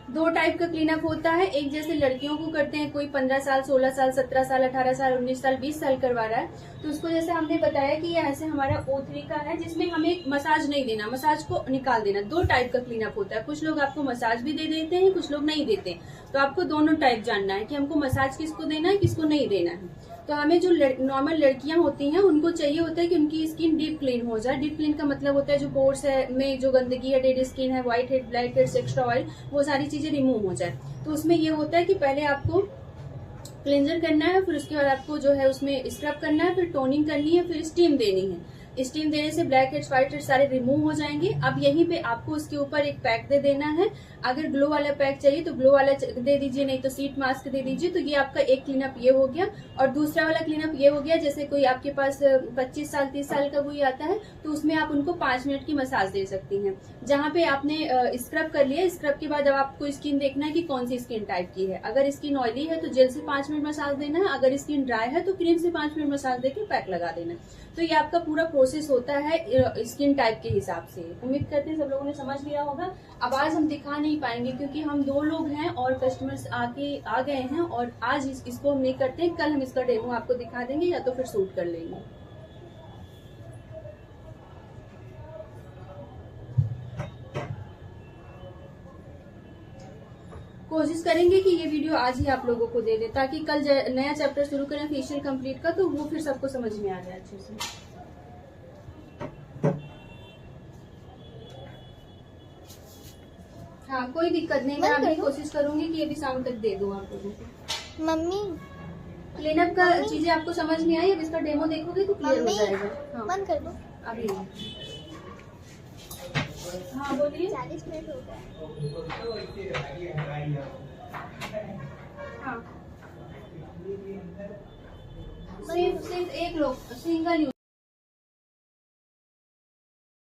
दो टाइप का क्लीनअप होता है। एक जैसे लड़कियों को करते हैं, कोई 15 साल 16 साल 17 साल 18 साल 19 साल 20 साल करवा रहा है, तो उसको जैसे हमने बताया कि ये ऐसे हमारा O3 का है, जिसमें हमें मसाज नहीं देना, मसाज को निकाल देना। दो टाइप का क्लीनअप होता है। कुछ लोग आपको मसाज भी दे देते हैं, कुछ लोग नहीं देते हैं। तो आपको दोनों टाइप जानना है कि हमको मसाज किसको देना है, किसको नहीं देना है। तो हमें जो नॉर्मल लड़कियां होती हैं उनको चाहिए होता है कि उनकी स्किन डीप क्लीन हो जाए। डीप क्लीन का मतलब होता है जो पोर्स है में जो गंदगी है, डेड स्किन है, white head, black heads, extra oil, वो सारी चीजें रिमूव हो जाए। तो उसमें ये होता है कि पहले आपको क्लेंजर करना है, फिर उसके बाद आपको जो है उसमें स्क्रब करना है, फिर टोनिंग करनी है, फिर स्टीम देनी है। स्टीम देने से ब्लैक हेड्स, व्हाइट हेड्स सारे रिमूव हो जाएंगे। अब यहीं पे आपको उसके ऊपर एक पैक दे देना है। अगर ग्लो वाला पैक चाहिए तो ग्लो वाला दे दीजिए, नहीं तो सीट मास्क दे दीजिए। तो ये आपका एक क्लीनअप ये हो गया। और दूसरा वाला क्लीनअप ये हो गया, जैसे कोई आपके पास 25 साल 30 साल का कोई आता है तो उसमें आप उनको 5 मिनट की मसाज दे सकती हैं। जहाँ पे आपने स्क्रब कर लिया, स्क्रब के बाद अब आपको स्किन देखना है कि कौन सी स्किन टाइप की है। अगर स्किन ऑयली है तो जेल से 5 मिनट मसाज देना है, अगर स्किन ड्राई है तो क्रीम से 5 मिनट मसाज देके पैक लगा देना। तो ये आपका पूरा प्रोसेस होता है स्किन टाइप के हिसाब से। उम्मीद करते हैं सब लोगों ने समझ लिया होगा। अब आज हम दिखा नहीं पाएंगे क्योंकि हम 2 लोग हैं और कस्टमर्स आ गए हैं, और आज इसको हम नहीं करते हैं। कल हम इसका डेमो आपको दिखा देंगे या तो फिर शूट कर लेंगे। कोशिश करेंगे कि ये वीडियो आज ही आप लोगों को दे दे, ताकि कल नया चैप्टर शुरू करें फेशियल कंप्लीट का, तो वो फिर सबको समझ में आ जाए अच्छे से। हाँ, कोई दिक्कत नहीं, मैं अभी कोशिश करूंगी कि ये भी शाम तक दे दूं आप लोगों को। मम्मी क्लीनअप का चीजें आपको समझ में आई? अब इसका डेमो देखोगे तो क्लियर हो जाएगा। हाँ, बंद कर दो अभी। हाँ बोलिए। 40 मिनट हो गए। हाँ, सिर्फ एक लोग सिंगल यूज